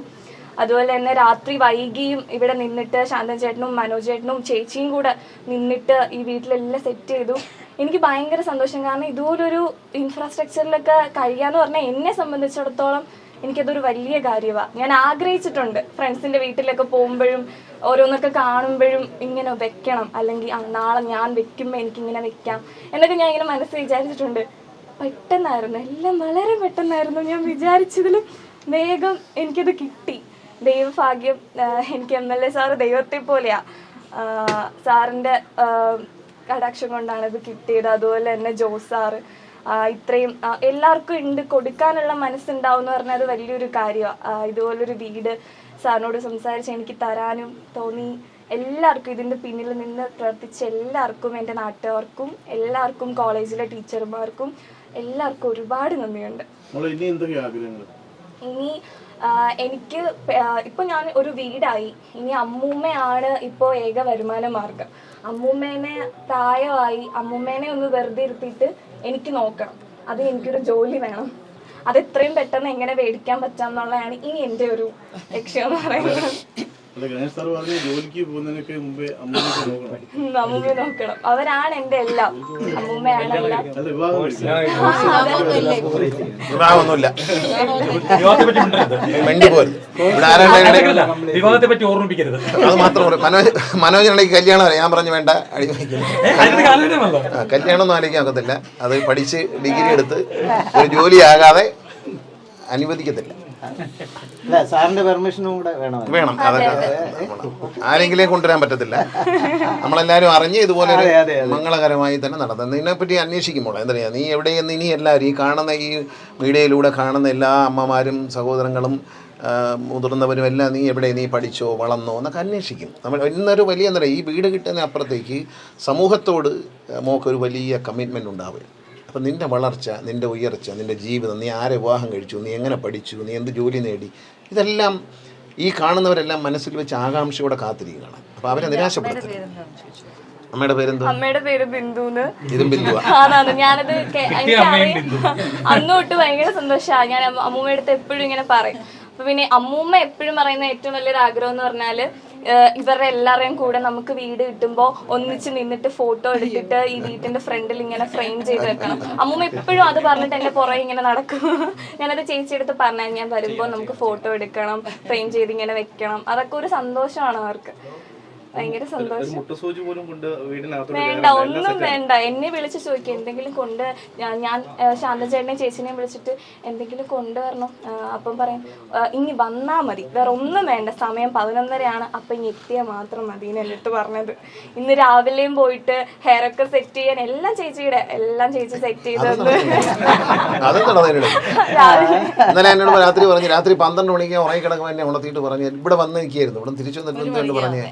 S5: അതുപോലെ തന്നെ രാത്രി വൈകിയും ഇവിടെ നിന്നിട്ട് ശാന്തൻ ചേട്ടനും മനോജ് ചേട്ടനും ചേച്ചിയും കൂടെ നിന്നിട്ട് ഈ വീട്ടിലെല്ലാം സെറ്റ് ചെയ്തു. എനിക്ക് ഭയങ്കര സന്തോഷം. കാരണം ഇതുപോലൊരു ഇൻഫ്രാസ്ട്രക്ചറിലൊക്കെ കഴിയാന്ന് പറഞ്ഞാൽ എന്നെ സംബന്ധിച്ചിടത്തോളം എനിക്കതൊരു വലിയ കാര്യമാണ്. ഞാൻ ആഗ്രഹിച്ചിട്ടുണ്ട് ഫ്രണ്ട്സിൻ്റെ വീട്ടിലൊക്കെ പോകുമ്പോഴും ഓരോന്നൊക്കെ കാണുമ്പോഴും ഇങ്ങനെ വെക്കണം, അല്ലെങ്കിൽ നാളെ ഞാൻ വെക്കുമ്പോൾ എനിക്കിങ്ങനെ വെക്കാം എന്നൊക്കെ ഞാൻ ഇങ്ങനെ മനസ്സിൽ വിചാരിച്ചിട്ടുണ്ട്. പെട്ടെന്നായിരുന്നു, എല്ലാം വളരെ പെട്ടെന്നായിരുന്നു. ഞാൻ വിചാരിച്ചതിലും വേഗം എനിക്കത് കിട്ടി. ദൈവഭാഗ്യം. എനിക്ക് MLA സാറ് ദൈവത്തെ പോലെയാ. സാറിൻ്റെ കടാക്ഷം കൊണ്ടാണ് ഇത് കിട്ടിയത്. അതുപോലെ തന്നെ ജോസ് സാറ് ഇത്രയും എല്ലാവർക്കും ഉണ്ട് കൊടുക്കാനുള്ള മനസ്സുണ്ടാവും എന്ന് പറഞ്ഞാൽ അത് വലിയൊരു കാര്യമാണ്. ഇതുപോലൊരു വീട് സാറിനോട് സംസാരിച്ച് എനിക്ക് തരാനും തോന്നി. എല്ലാവർക്കും ഇതിൻ്റെ പിന്നിൽ നിന്ന് പ്രവർത്തിച്ച എല്ലാവർക്കും, എൻ്റെ നാട്ടുകാർക്കും, എല്ലാവർക്കും, കോളേജിലെ ടീച്ചർമാർക്കും എല്ലാവർക്കും ഒരുപാട് നന്ദിയുണ്ട്. ഇനി എനിക്ക് ഇപ്പം ഞാൻ ഒരു വീടായി. ഇനി അമ്മൂമ്മയാണ് ഇപ്പോൾ ഏക വരുമാന മാർഗം. അമ്മൂമ്മേനെ പ്രായമായി, അമ്മൂമ്മേനെ ഒന്ന് വെറുതെ ഇരുത്തിയിട്ട് എനിക്ക് നോക്കണം. അത് എനിക്കൊരു ജോലി വേണം. അത് എത്രയും പെട്ടെന്ന് എങ്ങനെ മേടിക്കാൻ പറ്റാന്നുള്ളതാണ് ഇനി എൻ്റെ ഒരു ലക്ഷ്യം എന്ന് പറയുന്നത്. അമ്മൂമ്മ നോക്കണം, അവരാണ് എന്റെ എല്ലാം. അമ്മൂമ്മയാണ് എല്ലാം.
S2: വിവാഹമൊന്നുമില്ല,
S4: വിവാഹത്തെ പറ്റി ഓർമ്മിപ്പിക്കരുത്.
S2: അത് മാത്രം. മനോജനുണ്ടെങ്കിൽ കല്യാണം ഞാൻ പറഞ്ഞു വേണ്ട, കല്യാണമൊന്നും ആലോചിക്കാൻ ഒക്കത്തില്ല. അത് പഠിച്ച് ഡിഗ്രി എടുത്ത് ഒരു ജോലിയാകാതെ അനുവദിക്കത്തില്ല.
S6: സാറിന്റെ പെർമിഷനും കൂടെ വേണം.
S2: അതൊക്കെ ആരെങ്കിലും കൊണ്ടുവരാൻ പറ്റത്തില്ല. നമ്മളെല്ലാവരും അറിഞ്ഞ് ഇതുപോലെ മംഗളകരമായി തന്നെ നടത്തുന്നത്. ഇതിനെപ്പറ്റി അന്വേഷിക്കുമ്പോൾ എന്താ പറയുക, നീ എവിടെയെന്ന് ഇനി എല്ലാവരും ഈ കാണുന്ന ഈ മീഡിയയിലൂടെ കാണുന്ന എല്ലാ അമ്മമാരും സഹോദരങ്ങളും മുതിർന്നവരും എല്ലാം നീ എവിടെ, നീ പഠിച്ചോ വളർന്നോ എന്നൊക്കെ അന്വേഷിക്കും. നമ്മൾ ഇന്നൊരു വലിയ എന്താ പറയുക, ഈ വീട് കിട്ടുന്ന അപ്പുറത്തേക്ക് സമൂഹത്തോട് മോക്കൊരു വലിയ കമ്മിറ്റ്മെൻ്റ് ഉണ്ടാവുക. അപ്പം നിൻ്റെ വളർച്ച, നിൻ്റെ ഉയർച്ച, നിൻ്റെ ജീവിതം, നീ ആരെ വിവാഹം കഴിച്ചു, നീ എങ്ങനെ പഠിച്ചു, നീ എന്ത് ജോലി നേടി, ഇതെല്ലാം ഈ കാണുന്നവരെല്ലാം മനസ്സിൽ വെച്ച് ആകാംക്ഷയോടെ കാത്തിരിക്കുകയാണ്. അപ്പോൾ അവരെ നിരാശപ്പെടുത്തും. അമ്മയുടെ പേരെന്താ?
S5: അമ്മയുടെ പേര് ബിന്ദുന്ന്.
S2: ഇതും ബിന്ദുവാ.
S5: അതാണ്. ഞാനത് അന്നോട്ട് ഭയങ്കര സന്തോഷമാണ്. ഞാൻ അമ്മൂമ്മയുടെ അടുത്ത് എപ്പോഴും ഇങ്ങനെ പറയും. അപ്പൊ പിന്നെ അമ്മൂമ്മ എപ്പോഴും പറയുന്ന ഏറ്റവും വലിയൊരു ആഗ്രഹം എന്ന് പറഞ്ഞാല് ഇവരുടെ എല്ലാവരെയും കൂടെ നമുക്ക് വീട് കിട്ടുമ്പോൾ ഒന്നിച്ച് നിന്നിട്ട് ഫോട്ടോ എടുത്തിട്ട് ഈ വീട്ടിന്റെ ഫ്രണ്ടിൽ ഇങ്ങനെ ഫ്രെയിം ചെയ്ത് വെക്കണം. അമ്മൂമ്മ എപ്പോഴും അത് പറഞ്ഞിട്ട് എന്റെ പുറകെ ഇങ്ങനെ നടക്കും. ഞാനത് ചേച്ചിയെടുത്ത് പറഞ്ഞാൽ ഞാൻ വരുമ്പോൾ നമുക്ക് ഫോട്ടോ എടുക്കണം, ഫ്രെയിം ചെയ്ത് ഇങ്ങനെ വെക്കണം. അതൊക്കെ ഒരു സന്തോഷമാണ് അവർക്ക്. ഭയങ്കര സന്തോഷം. വേണ്ട, ഒന്നും വേണ്ട. എന്നെ വിളിച്ച് ചോദിക്കുക എന്തെങ്കിലും കൊണ്ട്. ഞാൻ ശാന്തചേട്ടനെ ചേച്ചിനെയും വിളിച്ചിട്ട് എന്തെങ്കിലും കൊണ്ടുവരണം. അപ്പം പറയും ഇനി വന്നാൽ മതി, വേറെ ഒന്നും വേണ്ട, സമയം 11:30 അപ്പം ഇനി എത്തിയാൽ മാത്രം മതി എന്ന് എൻ്റെ അടുത്ത് പറഞ്ഞത്. ഇന്ന് രാവിലെയും പോയിട്ട് ഹെയർ ഒക്കെ സെറ്റ് ചെയ്യാൻ എല്ലാം ചേച്ചി സെറ്റ് ചെയ്ത്
S2: എന്നോട് രാത്രി പറഞ്ഞു. രാത്രി 12 മണിക്ക് ഉറങ്ങി കിടക്കുമ്പോൾ എന്നെ ഉണർത്തിയിട്ട് പറഞ്ഞു, ഇവിടെ വന്ന് നിൽക്കുകയായിരുന്നു, ഇവിടെ തിരിച്ചു വന്നിട്ട് പറഞ്ഞു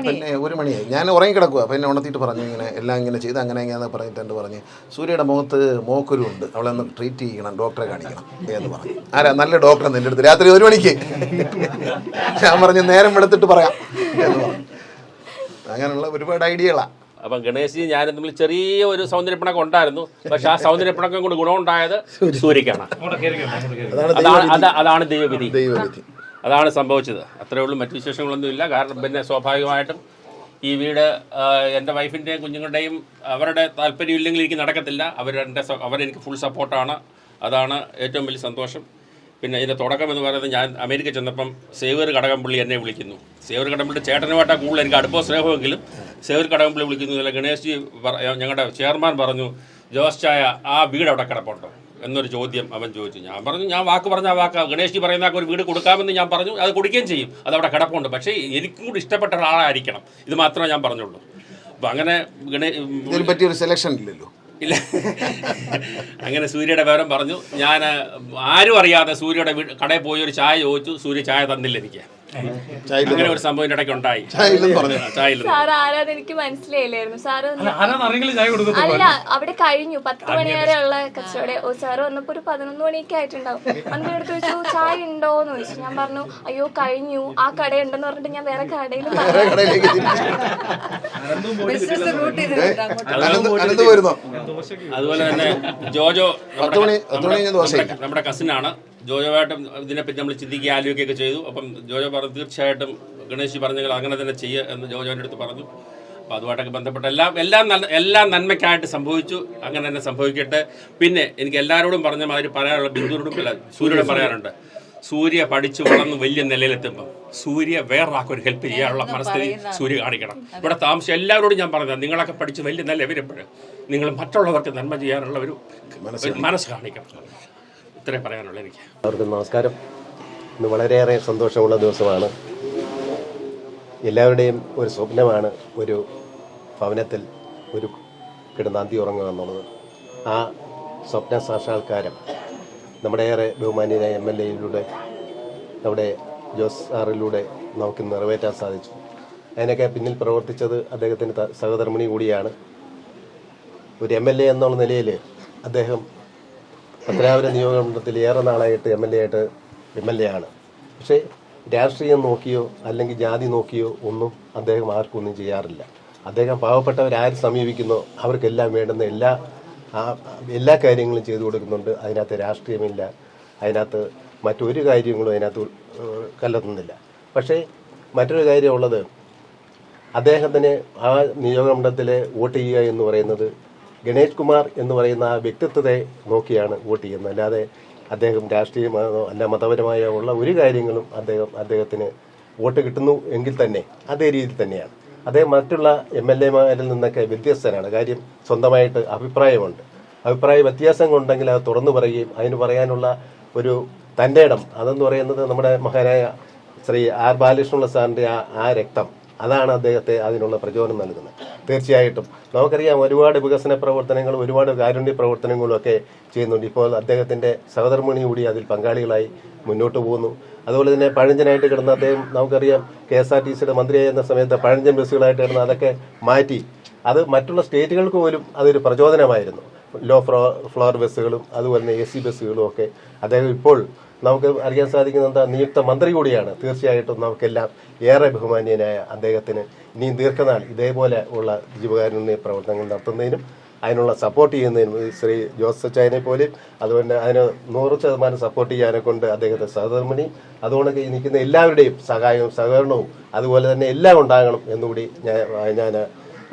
S2: പിന്നെ 1 മണിയായി. ഞാൻ ഉറങ്ങിക്കിടക്കുക. പിന്നെ ഉണർത്തിയിട്ട് പറഞ്ഞു ഇങ്ങനെ എല്ലാം ഇങ്ങനെ ചെയ്ത് അങ്ങനെ ഇങ്ങനെ പറഞ്ഞിട്ട് എൻ്റെ പറഞ്ഞ് സൂര്യയുടെ മുഖത്ത് മോക്കൊരു ഉണ്ട്, അവളെ ഒന്ന് ട്രീറ്റ് ചെയ്യണം, ഡോക്ടറെ കാണിക്കണം എന്ന് പറഞ്ഞു. ആരാ? നല്ല ഡോക്ടർ നിൻ്റെ അടുത്ത് രാത്രി 1 മണിക്ക്. ഞാൻ പറഞ്ഞു നേരം വെളുത്തിട്ട് പറയാം എന്ന് പറഞ്ഞു. അങ്ങനെയുള്ള ഒരുപാട് ഐഡിയകളാണ്.
S3: അപ്പം ഗണേശ് ഞാനും തമ്മിൽ ചെറിയ ഒരു സൗന്ദര്യപ്പിണക്കം ഉണ്ടായിരുന്നു. പക്ഷെ ആ സൗന്ദര്യപ്പിണക്കം കൊണ്ട് ഗുണമുണ്ടായത് സൂര്യക്കാണ്. അതാണ് ദൈവവിധി. അതാണ് സംഭവിച്ചത്. അത്രേ ഉള്ളൂ, മറ്റു വിശേഷങ്ങളൊന്നുമില്ല. കാരണം പിന്നെ സ്വാഭാവികമായിട്ടും ഈ വീട് എൻ്റെ വൈഫിൻ്റെയും കുഞ്ഞുങ്ങളുടെയും അവരുടെ താല്പര്യമില്ലെങ്കിൽ എനിക്ക് നടക്കത്തില്ല. അവരെനിക്ക് ഫുൾ സപ്പോർട്ടാണ്. അതാണ് ഏറ്റവും വലിയ സന്തോഷം. പിന്നെ ഇതിൻ്റെ തുടക്കം എന്ന് പറയുന്നത്, ഞാൻ അമേരിക്ക ചെന്നപ്പം സേവ്യർ കടകംപള്ളി എന്നെ വിളിക്കുന്നു. സേവ്യർ കടകംപള്ളി ചേട്ടനുമായിട്ടാണ് കൂടുതൽ എനിക്ക് അടുപ്പ സ്നേഹമെങ്കിലും സേവ്യർ കടകംപള്ളി വിളിക്കുന്നു. ഇല്ല ഗണേഷ് ജി, ഞങ്ങളുടെ ചെയർമാൻ പറഞ്ഞു, ജോസ് ചായ ആ വീട് അവിടെ കിടപ്പുണ്ടോ എന്നൊരു ചോദ്യം അവൻ ചോദിച്ചു. ഞാൻ പറഞ്ഞു, ഞാൻ വാക്ക് പറഞ്ഞ ആ വാക്ക്, ഗണേഷ് ജി പറയുന്ന ഒരു വീട് കൊടുക്കാമെന്ന് ഞാൻ പറഞ്ഞു. അത് കൊടുക്കുകയും ചെയ്യും, അതവിടെ കിടപ്പുണ്ട്. പക്ഷേ എനിക്കും കൂടി ഇഷ്ടപ്പെട്ട ഒരാളായിരിക്കണം. ഇത് മാത്രമേ ഞാൻ പറഞ്ഞുള്ളൂ. അപ്പം അങ്ങനെ
S2: ഇതിനെ പറ്റിയൊരു സെലക്ഷൻ ഇല്ലല്ലോ.
S3: ഇല്ല. അങ്ങനെ സൂര്യയുടെ വിവരം പറഞ്ഞു. ഞാൻ ആരും അറിയാതെ സൂര്യയുടെ കടയിൽ പോയി ഒരു ചായ ചോദിച്ചു. സൂര്യ ചായ തന്നില്ല എനിക്ക്. അങ്ങനെ ഒരു സംഭവം ഇടയ്ക്ക് ഉണ്ടായി.
S5: സാർ ആരാന്ന് എനിക്ക് മനസ്സിലായില്ലായിരുന്നു. സാറ്
S4: ചായ കൊടുക്കും.
S5: അല്ല, അവിടെ കഴിഞ്ഞു 10 മണി വരെ ഉള്ള കച്ചവടം. സാറ് വന്നപ്പോ ഒരു 11 മണിയൊക്കെ ആയിട്ടുണ്ടാവും. വന്നിട്ട് എടുത്ത് ചോദിച്ചു ചായ ഉണ്ടോന്ന് ചോദിച്ചു. ഞാൻ പറഞ്ഞു അയ്യോ കഴിഞ്ഞു, ആ കടയുണ്ടെന്ന് പറഞ്ഞിട്ട് ഞാൻ വേറെ കടയിൽ
S3: അതുപോലെ തന്നെ ജോജോ നമ്മുടെ കസിനാണ്. ജോജോവായിട്ടും ഇതിനെപ്പറ്റി നമ്മൾ ചിന്തിക്കുക ആലോചിക്കുകയൊക്കെ ചെയ്തു. അപ്പം ജോജോ പറഞ്ഞു തീർച്ചയായിട്ടും ഗണേശ് പറഞ്ഞെങ്കിൽ അങ്ങനെ തന്നെ ചെയ്യുക എന്ന് ജോജോൻ്റെ അടുത്ത് പറഞ്ഞു. അപ്പോൾ അതുമായിട്ടൊക്കെ ബന്ധപ്പെട്ട എല്ലാം നന്മയ്ക്കായിട്ട് സംഭവിച്ചു. അങ്ങനെ തന്നെ സംഭവിക്കട്ടെ. പിന്നെ എനിക്ക് എല്ലാവരോടും പറഞ്ഞ മാതിരി പറയാനുള്ള ബിന്ദുവിനോടും സൂര്യയോടും പറയാനുണ്ട്. സൂര്യ പഠിച്ചു വളർന്ന് വലിയ നിലയിലെത്തുമ്പോൾ സൂര്യ വേറൊരാൾക്കൊരു ഹെൽപ്പ് ചെയ്യാനുള്ള മനസ്ഥിതി സൂര്യ കാണിക്കണം. ഇവിടെ താമസം എല്ലാവരോടും ഞാൻ പറഞ്ഞത്, നിങ്ങളൊക്കെ പഠിച്ച് വലിയ നില വരുമ്പോൾ നിങ്ങൾ മറ്റുള്ളവർക്ക് നന്മ ചെയ്യാനുള്ള ഒരു മനസ്സ് കാണിക്കണം. ഇത്രയും പറയാനുള്ളത് എനിക്ക്.
S7: അവർക്ക് നമസ്കാരം. ഇന്ന് വളരെയേറെ സന്തോഷമുള്ള ദിവസമാണ്. എല്ലാവരുടെയും ഒരു സ്വപ്നമാണ് ഒരു ഭവനത്തിൽ ഒരു കിടന്നാന്തി ഉറങ്ങുക എന്നുള്ളത്. ആ സ്വപ്ന സാക്ഷാത്കാരം നമ്മുടെ ഏറെ ബഹുമാന്യനായ MLA-യിലൂടെ നമ്മുടെ ജോസ് സാറിലൂടെ നമുക്ക് നിറവേറ്റാൻ സാധിച്ചു. അതിനൊക്കെ പിന്നിൽ പ്രവർത്തിച്ചത് അദ്ദേഹത്തിൻ്റെ സഹധർമ്മിണി കൂടിയാണ്. ഒരു MLA എന്നുള്ള നിലയിൽ അദ്ദേഹം പത്തനാപുരം നിയോജകമണ്ഡലത്തിൽ ഏറെ നാളായിട്ട് MLA ആണ്. പക്ഷേ രാഷ്ട്രീയം നോക്കിയോ അല്ലെങ്കിൽ ജാതി നോക്കിയോ ഒന്നും അദ്ദേഹം ആർക്കൊന്നും ചെയ്യാറില്ല. അദ്ദേഹം പാവപ്പെട്ടവരാര് സമീപിക്കുന്നോ അവർക്കെല്ലാം വേണ്ടുന്ന എല്ലാ കാര്യങ്ങളും ചെയ്തു കൊടുക്കുന്നുണ്ട്. അതിനകത്ത് രാഷ്ട്രീയമില്ല, അതിനകത്ത് മറ്റൊരു കാര്യങ്ങളും അതിനകത്ത് കല്ലെത്തുന്നില്ല. പക്ഷേ മറ്റൊരു കാര്യമുള്ളത്, അദ്ദേഹത്തിന് ആ നിയോജകമണ്ഡലത്തിൽ വോട്ട് ചെയ്യുക എന്ന് പറയുന്നത് ഗണേഷ് കുമാർ എന്ന് പറയുന്ന ആ വ്യക്തിത്വത്തെ നോക്കിയാണ് വോട്ട് ചെയ്യുന്നത്. അല്ലാതെ അദ്ദേഹം രാഷ്ട്രീയമായോ അല്ല മതപരമായോ ഉള്ള ഒരു കാര്യങ്ങളും അദ്ദേഹത്തിന് വോട്ട് കിട്ടുന്നു എങ്കിൽ തന്നെ അതേ രീതിയിൽ തന്നെയാണ്. അദ്ദേഹം മറ്റുള്ള MLA-മാരിൽ നിന്നൊക്കെ വ്യത്യസ്തനാണ്. കാര്യം സ്വന്തമായിട്ട് അഭിപ്രായമുണ്ട്. അഭിപ്രായ വ്യത്യാസം ഉണ്ടെങ്കിൽ അത് തുറന്നു പറയുകയും അതിന് പറയാനുള്ള ഒരു തൻ്റെ ഇടം അതെന്ന് പറയുന്നത് നമ്മുടെ മഹാനായ ശ്രീ R. ബാലകൃഷ്ണപിള്ള സാറിൻ്റെ ആ രക്തം അതാണ് അദ്ദേഹത്തെ അതിനുള്ള പ്രചോദനം നൽകുന്നത്. തീർച്ചയായിട്ടും നമുക്കറിയാം ഒരുപാട് വികസന പ്രവർത്തനങ്ങളും ഒരുപാട് കാരുണ്യ പ്രവർത്തനങ്ങളും ഒക്കെ ചെയ്യുന്നുണ്ട്. ഇപ്പോൾ അദ്ദേഹത്തിൻ്റെ സഹധർമ്മിണി കൂടി അതിൽ പങ്കാളികളായി മുന്നോട്ട് പോകുന്നു. അതുപോലെ തന്നെ പഴഞ്ചനായിട്ട് കിടന്ന അദ്ദേഹം നമുക്കറിയാം KSRTCയുടെ മന്ത്രിയായിരുന്ന സമയത്ത് പഴഞ്ചൻ ബസ്സുകളായിട്ട് കിടന്ന അതൊക്കെ മാറ്റി അത് മറ്റുള്ള സ്റ്റേറ്റുകൾക്ക് പോലും അതൊരു പ്രചോദനമായിരുന്നു. ലോ ഫ്ലോർ ബസ്സുകളും അതുപോലെ തന്നെ AC ബസ്സുകളും ഒക്കെ അദ്ദേഹം ഇപ്പോൾ നമുക്ക് അറിയാൻ സാധിക്കുന്നത് നിയുക്ത മന്ത്രി കൂടിയാണ്. തീർച്ചയായിട്ടും നമുക്കെല്ലാം ഏറെ ബഹുമാന്യനായ അദ്ദേഹത്തിന് ഇനിയും ദീർഘനാൾ ഇതേപോലെ ഉള്ള ജീവകാരുണ്യ പ്രവർത്തനങ്ങൾ നടത്തുന്നതിനും അതിനുള്ള സപ്പോർട്ട് ചെയ്യുന്നതിനും ശ്രീ ജോസ് ചായനെ പോലെയും അതുപോലെ അതിന് 100% സപ്പോർട്ട് ചെയ്യാനെ കൊണ്ട് അദ്ദേഹത്തെ സഹധർമ്മിണി അതുകൊണ്ടൊക്കെ നിൽക്കുന്ന എല്ലാവരുടെയും സഹായവും സഹകരണവും അതുപോലെ തന്നെ എല്ലാം ഉണ്ടാകണം എന്നുകൂടി ഞാൻ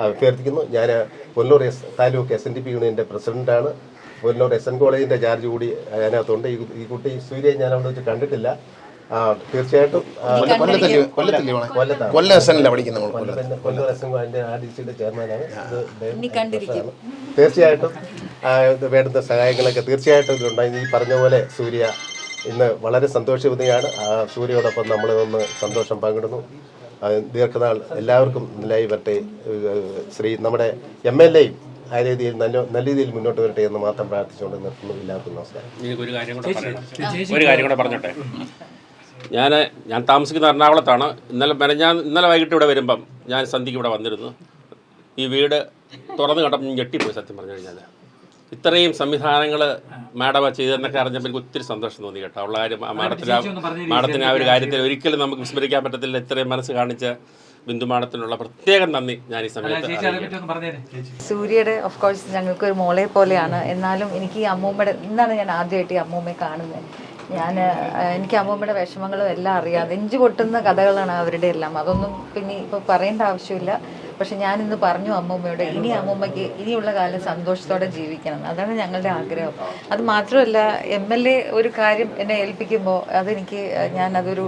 S7: അഭ്യർത്ഥിക്കുന്നു. ഞാൻ കൊല്ലൂർ താലൂക്ക് SNDP യൂണിയൻ്റെ പ്രസിഡന്റാണ്. കൊല്ലൂർ SN കോളേജിൻ്റെ ചാർജ് കൂടി അതിനകത്തുണ്ട്. ഈ കുട്ടി സൂര്യ ഞാൻ അവിടെ വെച്ച് കണ്ടിട്ടില്ല. തീർച്ചയായിട്ടും
S2: കൊല്ലം SN പഠിക്കുന്ന
S7: കൊല്ലൂർ SN കോളേജിൻ്റെ RDCയുടെ ചെയർമാനാണ്. തീർച്ചയായിട്ടും വേണ്ടുന്ന സഹായങ്ങളൊക്കെ തീർച്ചയായിട്ടും ഇതിലുണ്ടായി. ഈ പറഞ്ഞ പോലെ സൂര്യ ഇന്ന് വളരെ സന്തോഷവതിയാണ്. സൂര്യയോടൊപ്പം നമ്മൾ ഒന്ന് സന്തോഷം പങ്കിടുന്നു. ദീർഘനാൾ എല്ലാവർക്കും നല്ലതായി വരട്ടെ. ശ്രീ നമ്മുടെ MLA-യും ആ രീതിയിൽ നല്ല രീതിയിൽ മുന്നോട്ട് വരട്ടെ എന്ന് മാത്രം പ്രാർത്ഥിച്ചുകൊണ്ട് നിർത്തുന്നു. എല്ലാവർക്കും നമസ്കാരം.
S3: ഒരു കാര്യം കൂടെ പറഞ്ഞോട്ടെ. ഞാൻ താമസിക്കുന്ന എറണാകുളത്താണ്. ഇന്നലെ വൈകിട്ട് ഇവിടെ വരുമ്പം ഞാൻ സന്ധ്യയ്ക്ക് ഇവിടെ വന്നിരുന്നു. ഈ വീട് തുറന്നു കണ്ടപ്പോൾ ഞെട്ടിപ്പോയി സത്യം പറഞ്ഞു കഴിഞ്ഞാൽ. ഇത്രയും സംവിധാനങ്ങൾ മാഡം ചെയ്തതെന്നൊക്കെ അറിഞ്ഞപ്പോൾ എനിക്ക് ഒത്തിരി സന്തോഷം തോന്നി കേട്ടോ. ഉള്ള കാര്യം മാഡത്തിന് ആ ഒരു കാര്യത്തിൽ ഒരിക്കലും നമുക്ക് വിസ്മരിക്കാൻ പറ്റത്തില്ല. ഇത്രയും മനസ്സ് കാണിച്ച ബിന്ദു മാഡത്തിനുള്ള പ്രത്യേകം നന്ദി ഞാൻ ഈ സമയത്ത്.
S8: സൂര്യയുടെ ഓഫ് കോഴ്സ് ഞങ്ങൾക്കൊരു മോളെ പോലെയാണ്. എന്നാലും എനിക്ക് ഈ അമ്മൂമ്മയുടെ ഇന്നാണ് ഞാൻ ആദ്യമായിട്ട് ഈ അമ്മൂമ്മയെ കാണുന്നത്. എനിക്ക് അമ്മൂമ്മയുടെ വിഷമങ്ങളും എല്ലാം അറിയാം. നെഞ്ചു പൊട്ടുന്ന കഥകളാണ് അവരുടെ എല്ലാം. അതൊന്നും പിന്നെ ഇപ്പോൾ പറയേണ്ട ആവശ്യമില്ല. പക്ഷെ ഞാനിന്ന് പറഞ്ഞു അമ്മൂമ്മയോട് ഇനി അമ്മൂമ്മയ്ക്ക് ഇനിയുള്ള കാലം സന്തോഷത്തോടെ ജീവിക്കണം. അതാണ് ഞങ്ങളുടെ ആഗ്രഹം. അത് മാത്രമല്ല MLA ഒരു കാര്യം എന്നെ ഏൽപ്പിക്കുമ്പോൾ അതെനിക്ക് ഞാനതൊരു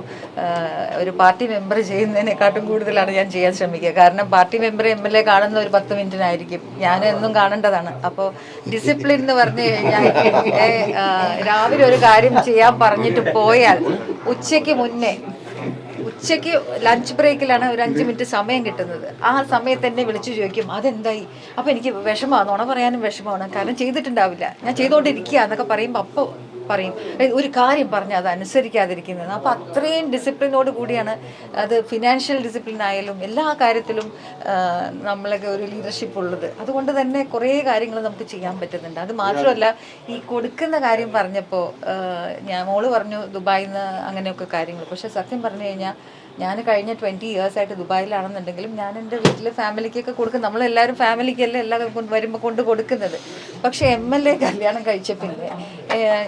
S8: ഒരു പാർട്ടി മെമ്പർ ചെയ്യുന്നതിനെക്കാട്ടും കൂടുതലാണ് ഞാൻ ചെയ്യാൻ ശ്രമിക്കുക. കാരണം പാർട്ടി മെമ്പർ MLA കാണുന്ന ഒരു 10 മിനിറ്റിനായിരിക്കും, ഞാൻ എന്നും കാണേണ്ടതാണ്. അപ്പോൾ ഡിസിപ്ലിൻ എന്ന് പറഞ്ഞു കഴിഞ്ഞാൽ രാവിലെ ഒരു കാര്യം ചെയ്യാൻ പറഞ്ഞിട്ട് പോയാൽ ഉച്ചയ്ക്ക് ലഞ്ച് ബ്രേക്കിലാണ് ഒരു 5 മിനിറ്റ് സമയം കിട്ടുന്നത്. ആ സമയത്ത് എന്നെ വിളിച്ചു ചോദിക്കും അതെന്തായി. അപ്പോൾ എനിക്ക് വിഷമമാണ്, നുണ പറയാനും വിഷമമാണ്. കാരണം ചെയ്തിട്ടുണ്ടാവില്ല, ഞാൻ ചെയ്തുകൊണ്ടിരിക്കുക എന്നൊക്കെ പറയുമ്പോൾ അപ്പോൾ പറയും ഒരു കാര്യം പറഞ്ഞാൽ അത് അനുസരിക്കാതിരിക്കുന്നത്. അപ്പോൾ അത്രയും ഡിസിപ്ലിനോട് കൂടിയാണ്. അത് ഫിനാൻഷ്യൽ ഡിസിപ്ലിൻ ആയാലും എല്ലാ കാര്യത്തിലും നമ്മളൊക്കെ ഒരു ലീഡർഷിപ്പ് ഉള്ളത്. അതുകൊണ്ട് തന്നെ കുറേ കാര്യങ്ങൾ നമുക്ക് ചെയ്യാൻ പറ്റുന്നുണ്ട്. അത് മാത്രമല്ല ഈ കൊടുക്കുന്ന കാര്യം പറഞ്ഞപ്പോൾ മോള് പറഞ്ഞു ദുബായിൽ നിന്ന് അങ്ങനെയൊക്കെ കാര്യങ്ങൾ. പക്ഷെ സത്യം പറഞ്ഞു കഴിഞ്ഞാൽ ഞാൻ കഴിഞ്ഞ 20 ഇയേഴ്സായിട്ട് ദുബായിലാണെന്നുണ്ടെങ്കിലും ഞാൻ എൻ്റെ വീട്ടിൽ ഫാമിലിക്കൊക്കെ കൊടുക്കും. നമ്മളെല്ലാവരും ഫാമിലിക്കല്ലേ എല്ലാം വരുമ്പോൾ കൊണ്ട് കൊടുക്കുന്നത്. പക്ഷേ MLA കല്യാണം കഴിച്ച പിന്നെ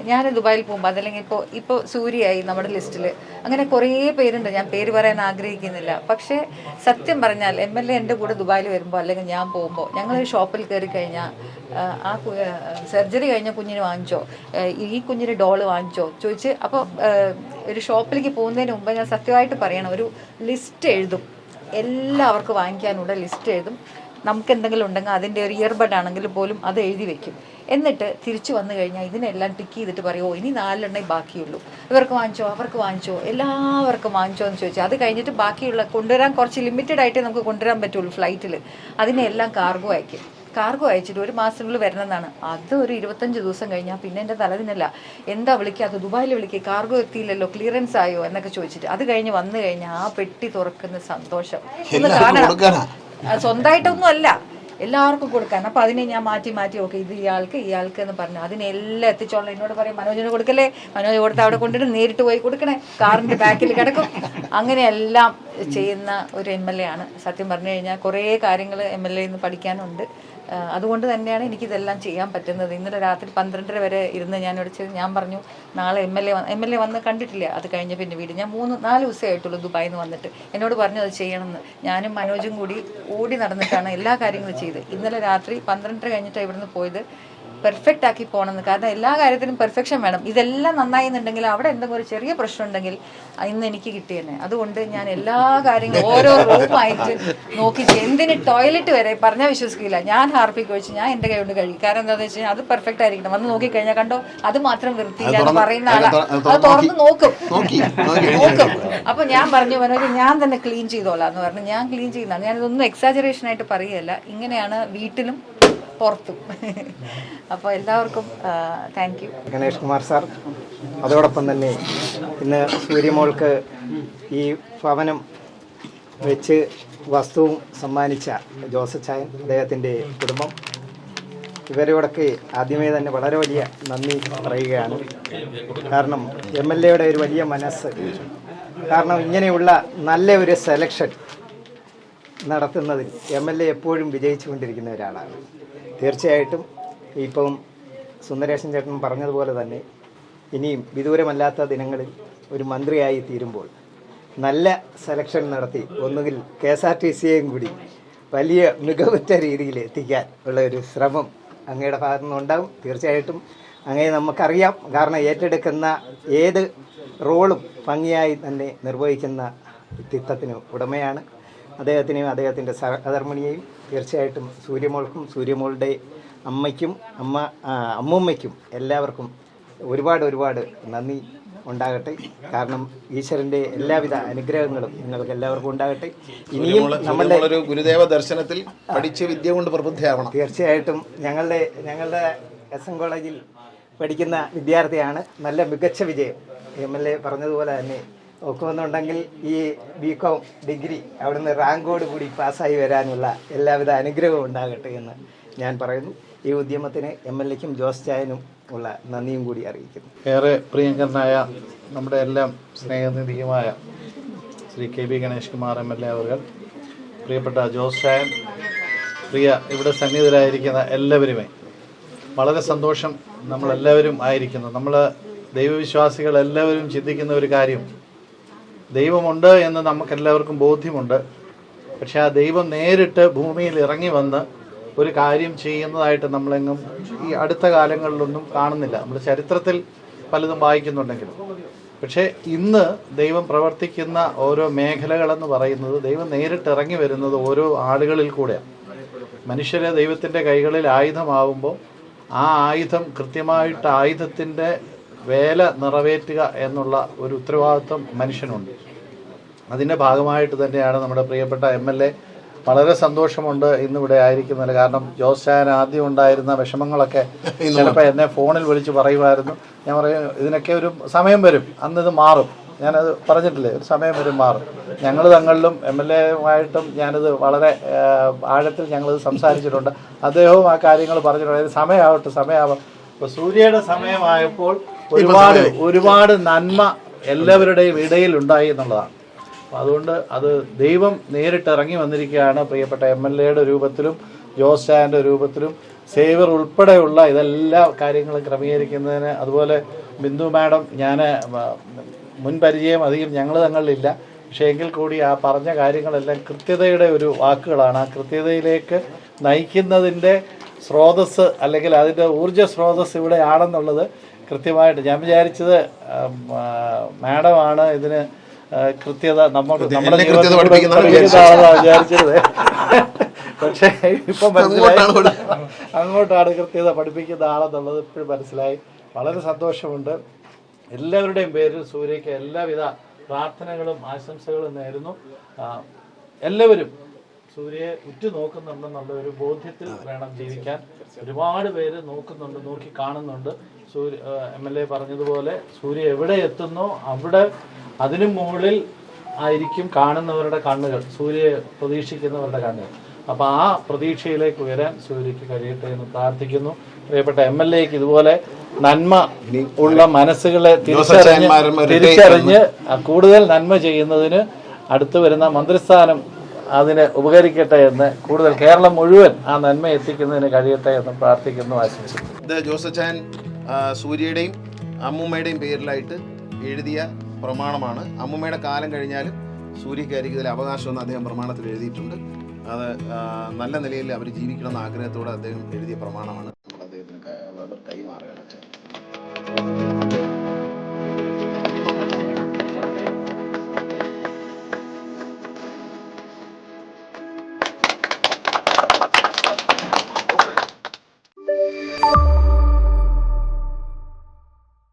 S8: ഞാൻ ദുബായിൽ പോകുമ്പോൾ അതല്ലെങ്കിൽ ഇപ്പോൾ സൂര്യയായി നമ്മുടെ ലിസ്റ്റിൽ, അങ്ങനെ കുറേ പേരുണ്ട്. ഞാൻ പേര് പറയാൻ ആഗ്രഹിക്കുന്നില്ല. പക്ഷേ സത്യം പറഞ്ഞാൽ MLA എൻ്റെ കൂടെ ദുബായിൽ വരുമ്പോൾ അല്ലെങ്കിൽ ഞാൻ പോകുമ്പോൾ ഞങ്ങളൊരു ഷോപ്പിൽ കയറി കഴിഞ്ഞാൽ ആ സർജറി കഴിഞ്ഞ കുഞ്ഞിന് വാങ്ങിച്ചോ, ഈ കുഞ്ഞിന് ഡോള് വാങ്ങിച്ചോ ചോദിച്ച്. അപ്പോൾ ഒരു ഷോപ്പിലേക്ക് പോകുന്നതിന് മുമ്പ് ഞാൻ സത്യമായിട്ട് പറയണം, ഒരു ലിസ്റ്റ് എഴുതും. എല്ലാവർക്കും വാങ്ങിക്കാനുള്ള ലിസ്റ്റ് എഴുതും. നമുക്ക് എന്തെങ്കിലും uണ്ടെങ്കിൽ അതിൻ്റെ ഒരു ഇയർബഡ് ആണെങ്കിൽ പോലും അത് എഴുതി വെക്കും. എന്നിട്ട് തിരിച്ചു വന്നു കഴിഞ്ഞാൽ ഇതിനെല്ലാം ടിക്ക് ചെയ്തിട്ട് പറയുമോ ഇനി 4 എണ്ണേ ബാക്കിയുള്ളൂ, ഇവർക്ക് വാങ്ങിച്ചോ അവർക്ക് വാങ്ങിച്ചോ എല്ലാവർക്കും വാങ്ങിച്ചോ എന്ന് ചോദിച്ചാൽ അത് കഴിഞ്ഞിട്ട് ബാക്കിയുള്ള കൊണ്ടുവരാൻ കുറച്ച് ലിമിറ്റഡ് ആയിട്ടേ നമുക്ക് കൊണ്ടുവരാൻ പറ്റുള്ളൂ ഫ്ലൈറ്റിൽ. അതിനെല്ലാം കാർഗോ അയക്കും. കാർഗോ അയച്ചിട്ട് 1 മാസത്തിനുള്ളിൽ വരണമെന്നാണ്. അത് ഒരു 25 ദിവസം കഴിഞ്ഞാൽ പിന്നെ എൻ്റെ തലതിനല്ല എന്താ വിളിക്കാതെ ദുബായിൽ വിളിക്കുക, കാർഗോ എത്തിയില്ലല്ലോ, ക്ലിയറൻസ് ആയോ എന്നൊക്കെ ചോദിച്ചിട്ട്. അത് കഴിഞ്ഞ് വന്നു കഴിഞ്ഞാൽ ആ പെട്ടി തുറക്കുന്ന സന്തോഷം ഒന്ന് കാണണം. സ്വന്തമായിട്ടൊന്നും അല്ല, എല്ലാവർക്കും കൊടുക്കാൻ. അപ്പോൾ അതിനെ ഞാൻ മാറ്റി ഓക്കെ ഇത് ഇയാൾക്ക് എന്ന് പറഞ്ഞു അതിനെല്ലാം എത്തിച്ചോളാം. എന്നോട് പറയും മനോജിന് കൊടുക്കല്ലേ, മനോജ് കൊടുത്ത് അവിടെ കൊണ്ടിട്ട് നേരിട്ട് പോയി കൊടുക്കണേ, കാറിൻ്റെ ബാക്കിൽ കിടക്കും. അങ്ങനെയെല്ലാം ചെയ്യുന്ന ഒരു MLA ആണ്. സത്യം പറഞ്ഞു കഴിഞ്ഞാൽ കുറേ കാര്യങ്ങൾ MLA നിന്ന് പഠിക്കാനുണ്ട്. അതുകൊണ്ട് തന്നെയാണ് എനിക്കിതെല്ലാം ചെയ്യാൻ പറ്റുന്നത്. ഇന്നലെ രാത്രി 12:30 വരെ ഇരുന്ന് ഞാൻ പറഞ്ഞു നാളെ MLA വന്ന് കണ്ടിട്ടില്ല. അത് കഴിഞ്ഞ പിന്നെ വീട് ഞാൻ 3-4 ദിവസമേ ആയിട്ടുള്ളൂ ദുബായിൽ നിന്ന് വന്നിട്ട്. എന്നോട് പറഞ്ഞു അത് ചെയ്യണമെന്ന്. ഞാനും മനോജും കൂടി ഓടി നടന്നിട്ടാണ് എല്ലാ കാര്യങ്ങളും ചെയ്ത്. ഇന്നലെ രാത്രി 12:30 കഴിഞ്ഞിട്ടാണ് ഇവിടുന്ന് പോയത്. പെർഫെക്റ്റ് ആക്കി പോകണമെന്ന്. കാരണം എല്ലാ കാര്യത്തിനും പെർഫെക്ഷൻ വേണം. ഇതെല്ലാം നന്നായിന്നുണ്ടെങ്കിൽ അവിടെ എന്തെങ്കിലും ഒരു ചെറിയ പ്രശ്നം ഉണ്ടെങ്കിൽ ഇന്ന് എനിക്ക് കിട്ടിയെന്നെ. അതുകൊണ്ട് ഞാൻ എല്ലാ കാര്യങ്ങളും ഓരോ റൂമായിട്ട് നോക്കി എന്തിന് ടോയ്ലറ്റ് വരെ പറഞ്ഞാൽ വിശ്വസിക്കില്ല. ഞാൻ ഹാർപ്പിക്ക് ഒഴിച്ച് ഞാൻ എൻ്റെ കൈ കൊണ്ട് കഴിയും. കാരണം എന്താണെന്ന് വെച്ച് കഴിഞ്ഞാൽ അത് പെർഫെക്റ്റ് ആയിരിക്കണം. വന്ന് നോക്കിക്കഴിഞ്ഞാൽ കണ്ടോ അത് മാത്രം വൃത്തിയില്ല എന്ന് പറയുന്ന ആളാണ്. അത് തുറന്ന് നോക്കും. അപ്പൊ ഞാൻ പറഞ്ഞു മനോജ് ഞാൻ തന്നെ ക്ലീൻ ചെയ്തോളാം എന്ന് പറഞ്ഞു. ഞാൻ ക്ലീൻ ചെയ്യുന്നതാണ്. ഞാനിതൊന്നും എക്സാജറേഷൻ ആയിട്ട് പറയുകയല്ല. ഇങ്ങനെയാണ് വീട്ടിലും പുറത്തും. അപ്പോൾ എല്ലാവർക്കും thank you.
S6: Ganesh Kumar sir, അതോടൊപ്പം തന്നെ ഇന്ന് സൂര്യമോൾക്ക് ഈ ഭവനം വെച്ച് വസ്തുവും സമ്മാനിച്ച ജോസഫ് ചായൻ, അദ്ദേഹത്തിൻ്റെ കുടുംബം, ഇവരോടൊക്കെ ആദ്യമേ തന്നെ വളരെ വലിയ നന്ദി പറയുകയാണ്. കാരണം MLAയുടെ ഒരു വലിയ മനസ്സ്, കാരണം ഇങ്ങനെയുള്ള നല്ല ഒരു സെലക്ഷൻ നടത്തുന്നതിൽ MLA എപ്പോഴും വിജയിച്ചുകൊണ്ടിരിക്കുന്ന ഒരാളാണ്. തീർച്ചയായിട്ടും ഇപ്പം സുന്ദരേശൻ ചേട്ടൻ പറഞ്ഞതുപോലെ തന്നെ ഇനിയും വിദൂരമല്ലാത്ത ദിനങ്ങളിൽ ഒരു മന്ത്രിയായി തീരുമ്പോൾ നല്ല സെലക്ഷൻ നടത്തി ഒന്നുകിൽ KSRTCയെയും കൂടി വലിയ മികവുറ്റ രീതിയിൽ എത്തിക്കാൻ ഉള്ള ഒരു ശ്രമം അങ്ങയുടെ ഭാഗത്തു നിന്നുണ്ടാകും. തീർച്ചയായിട്ടും അങ്ങനെ നമുക്കറിയാം. കാരണം ഏറ്റെടുക്കുന്ന ഏത് റോളും ഭംഗിയായി തന്നെ നിർവഹിക്കുന്ന വ്യക്തിത്വത്തിന് ഉടമയാണ്. അദ്ദേഹത്തിനെയും അദ്ദേഹത്തിൻ്റെ സഹധർമ്മിണിയെയും തീർച്ചയായിട്ടും സൂര്യമോൾക്കും സൂര്യമോളുടെ അമ്മയ്ക്കും അമ്മൂമ്മയ്ക്കും എല്ലാവർക്കും ഒരുപാട് നന്ദി ഉണ്ടാകട്ടെ. കാരണം ഈശ്വരൻ്റെ എല്ലാവിധ അനുഗ്രഹങ്ങളും നിങ്ങൾക്ക് എല്ലാവർക്കും ഉണ്ടാകട്ടെ. ഇനിയും നമ്മളുടെ
S2: ഒരു ഗുരുദേവ ദർശനത്തിൽ പഠിച്ച് വിദ്യ കൊണ്ട് പ്രബുദ്ധയാവണം.
S6: തീർച്ചയായിട്ടും ഞങ്ങളുടെ SM കോളേജിൽ പഠിക്കുന്ന വിദ്യാർത്ഥിയാണ്. നല്ല മികച്ച വിജയം MLA പറഞ്ഞതുപോലെ തന്നെ ഒക്കുമെന്നുണ്ടെങ്കിൽ ഈ ബികോം ഡിഗ്രി അവിടുന്ന് റാങ്കോട് കൂടി പാസ്സായി വരാനുള്ള എല്ലാവിധ അനുഗ്രഹവും ഉണ്ടാകട്ടെ എന്ന് ഞാൻ പറയുന്നു. ഈ ഉദ്യമത്തിന് MLAക്കും ജോസ് ചായനും ഉള്ള നന്ദിയും കൂടി അറിയിക്കുന്നു.
S9: ഏറെ പ്രിയങ്കരനായ നമ്മുടെ എല്ലാം സ്നേഹനിധിയുമായ ശ്രീ KB ഗണേഷ് കുമാർ MLA അവർ, പ്രിയപ്പെട്ട ജോസ് ചായൻ, പ്രിയ ഇവിടെ സന്നിഹിതരായിരിക്കുന്ന എല്ലാവരുമേ, വളരെ സന്തോഷം നമ്മളെല്ലാവരും ആയിരിക്കുന്നു. നമ്മൾ ദൈവവിശ്വാസികൾ എല്ലാവരും ചിന്തിക്കുന്ന ഒരു കാര്യം, ദൈവമുണ്ട് എന്ന് നമുക്കെല്ലാവർക്കും ബോധ്യമുണ്ട്. പക്ഷേ ആ ദൈവം നേരിട്ട് ഭൂമിയിൽ ഇറങ്ങി വന്ന് ഒരു കാര്യം ചെയ്യുന്നതായിട്ട് നമ്മളെങ്ങും ഈ അടുത്ത കാലങ്ങളിലൊന്നും കാണുന്നില്ല. നമ്മൾ ചരിത്രത്തിൽ പലതും വായിക്കുന്നുണ്ടെങ്കിലും, പക്ഷേ ഇന്ന് ദൈവം പ്രവർത്തിക്കുന്ന ഓരോ മേഖലകളെന്ന് പറയുന്നത് ദൈവം നേരിട്ട് ഇറങ്ങി വരുന്നത് ഓരോ ആളുകളിൽ കൂടെയാണ്. മനുഷ്യരെ ദൈവത്തിൻ്റെ കൈകളിൽ ആയുധമാവുമ്പോൾ ആ ആയുധം കൃത്യമായിട്ട് ആയുധത്തിൻ്റെ വേല നിറവേറ്റുക എന്നുള്ള ഒരു ഉത്തരവാദിത്വം മനുഷ്യനുണ്ട്. അതിൻ്റെ ഭാഗമായിട്ട് തന്നെയാണ് നമ്മുടെ പ്രിയപ്പെട്ട MLA. വളരെ സന്തോഷമുണ്ട് ഇന്നിവിടെ ആയിരിക്കുന്നത്. കാരണം ജോസ് ചായൻ ആദ്യം ഉണ്ടായിരുന്ന വിഷമങ്ങളൊക്കെ ചിലപ്പോൾ എന്നെ ഫോണിൽ വിളിച്ച് പറയുമായിരുന്നു. ഞാൻ പറയും ഇതിനൊക്കെ ഒരു സമയം വരും, അന്ന് ഇത് മാറും. ഞാനത് പറഞ്ഞിട്ടില്ലേ, ഒരു സമയം വരും മാറും. ഞങ്ങൾ തങ്ങളിലും MLAയുമായിട്ടും ഞാനിത് വളരെ ആഴത്തിൽ ഞങ്ങളിത് സംസാരിച്ചിട്ടുണ്ട്. അദ്ദേഹവും ആ കാര്യങ്ങൾ പറഞ്ഞിട്ടുണ്ട്. അതിന് സമയമാവട്ടെ. ഇപ്പോൾ സൂര്യയുടെ സമയമായപ്പോൾ ഒരുപാട് നന്മ എല്ലാവരുടെയും ഇടയിൽ ഉണ്ടായി എന്നുള്ളതാണ്. അപ്പം അതുകൊണ്ട് അത് ദൈവം നേരിട്ട് ഇറങ്ങി വന്നിരിക്കുകയാണ്. പ്രിയപ്പെട്ട MLAയുടെ രൂപത്തിലും ജോസ് ചായൻ്റെ രൂപത്തിലും സേവർ ഉൾപ്പെടെയുള്ള ഇതെല്ലാ കാര്യങ്ങളും ക്രമീകരിക്കുന്നതിന്. അതുപോലെ ബിന്ദു മാഡം, ഞാൻ മുൻപരിചയം അധികം ഞങ്ങൾ തങ്ങളിലില്ല, പക്ഷേ എങ്കിൽ കൂടി ആ പറഞ്ഞ കാര്യങ്ങളെല്ലാം കൃത്യതയുടെ ഒരു വാക്കുകളാണ്. ആ കൃത്യതയിലേക്ക് നയിക്കുന്നതിൻ്റെ സ്രോതസ്സ് അല്ലെങ്കിൽ അതിൻ്റെ ഊർജ്ജ സ്രോതസ്സ് ഇവിടെയാണെന്നുള്ളത് കൃത്യമായിട്ട് ഞാൻ വിചാരിച്ചത് മാഡമാണ് ഇതിന് കൃത്യത നമ്മുടെ വിചാരിച്ചത്. പക്ഷേ ഇപ്പം മനസ്സിലായി അങ്ങോട്ടാണ് കൃത്യത പഠിപ്പിക്കുന്ന ആളെന്നുള്ളത് ഇപ്പോഴും മനസ്സിലായി. വളരെ സന്തോഷമുണ്ട്. എല്ലാവരുടെയും പേരിൽ സൂര്യയ്ക്ക് എല്ലാവിധ പ്രാർത്ഥനകളും ആശംസകളും നേരുന്നു. എല്ലാവരും സൂര്യയെ ഉറ്റുനോക്കുന്നുണ്ടെന്നുള്ള ഒരു ബോധ്യത്തിൽ വേണം ജീവിക്കാൻ. ഒരുപാട് പേര് നോക്കുന്നുണ്ട്, നോക്കി കാണുന്നുണ്ട്. MLA പറഞ്ഞതുപോലെ സൂര്യ എവിടെ എത്തുന്നോ അവിടെ അതിനു മുകളിൽ ആയിരിക്കും കാണുന്നവരുടെ കണ്ണുകൾ, സൂര്യയെ പ്രതീക്ഷിക്കുന്നവരുടെ കണ്ണുകൾ. അപ്പോൾ ആ പ്രതീക്ഷയിലേക്ക് ഉയരാൻ സൂര്യയ്ക്ക് കഴിയട്ടെ എന്ന് പ്രാർത്ഥിക്കുന്നു. പ്രിയപ്പെട്ട MLAക്ക് ഇതുപോലെ നന്മ ഉള്ള മനസ്സുകളെ തിരിച്ചറിഞ്ഞ് കൂടുതൽ നന്മ ചെയ്യുന്നതിന് അടുത്തു വരുന്ന മന്ത്രിസ്ഥാനം അതിന് ഉപകരിക്കട്ടെ എന്ന്, കൂടുതൽ കേരളം മുഴുവൻ ആ നന്മ എത്തിക്കുന്നതിന് കഴിയട്ടെ എന്ന് പ്രാർത്ഥിക്കുന്നു, ആശംസിക്കുന്നു.
S2: ഇത് ജോസ് ചായൻ സൂര്യയുടെയും അമ്മൂമ്മയുടെയും പേരിലായിട്ട് എഴുതിയ പ്രമാണമാണ്. അമ്മൂമ്മയുടെ കാലം കഴിഞ്ഞാലും സൂര്യക്കായിരിക്കും ഇതിൽ അവകാശമെന്ന് അദ്ദേഹം പ്രമാണത്തിൽ എഴുതിയിട്ടുണ്ട്. അത് നല്ല നിലയിൽ അവർ ജീവിക്കണമെന്ന ആഗ്രഹത്തോടെ അദ്ദേഹം എഴുതിയ പ്രമാണമാണ്.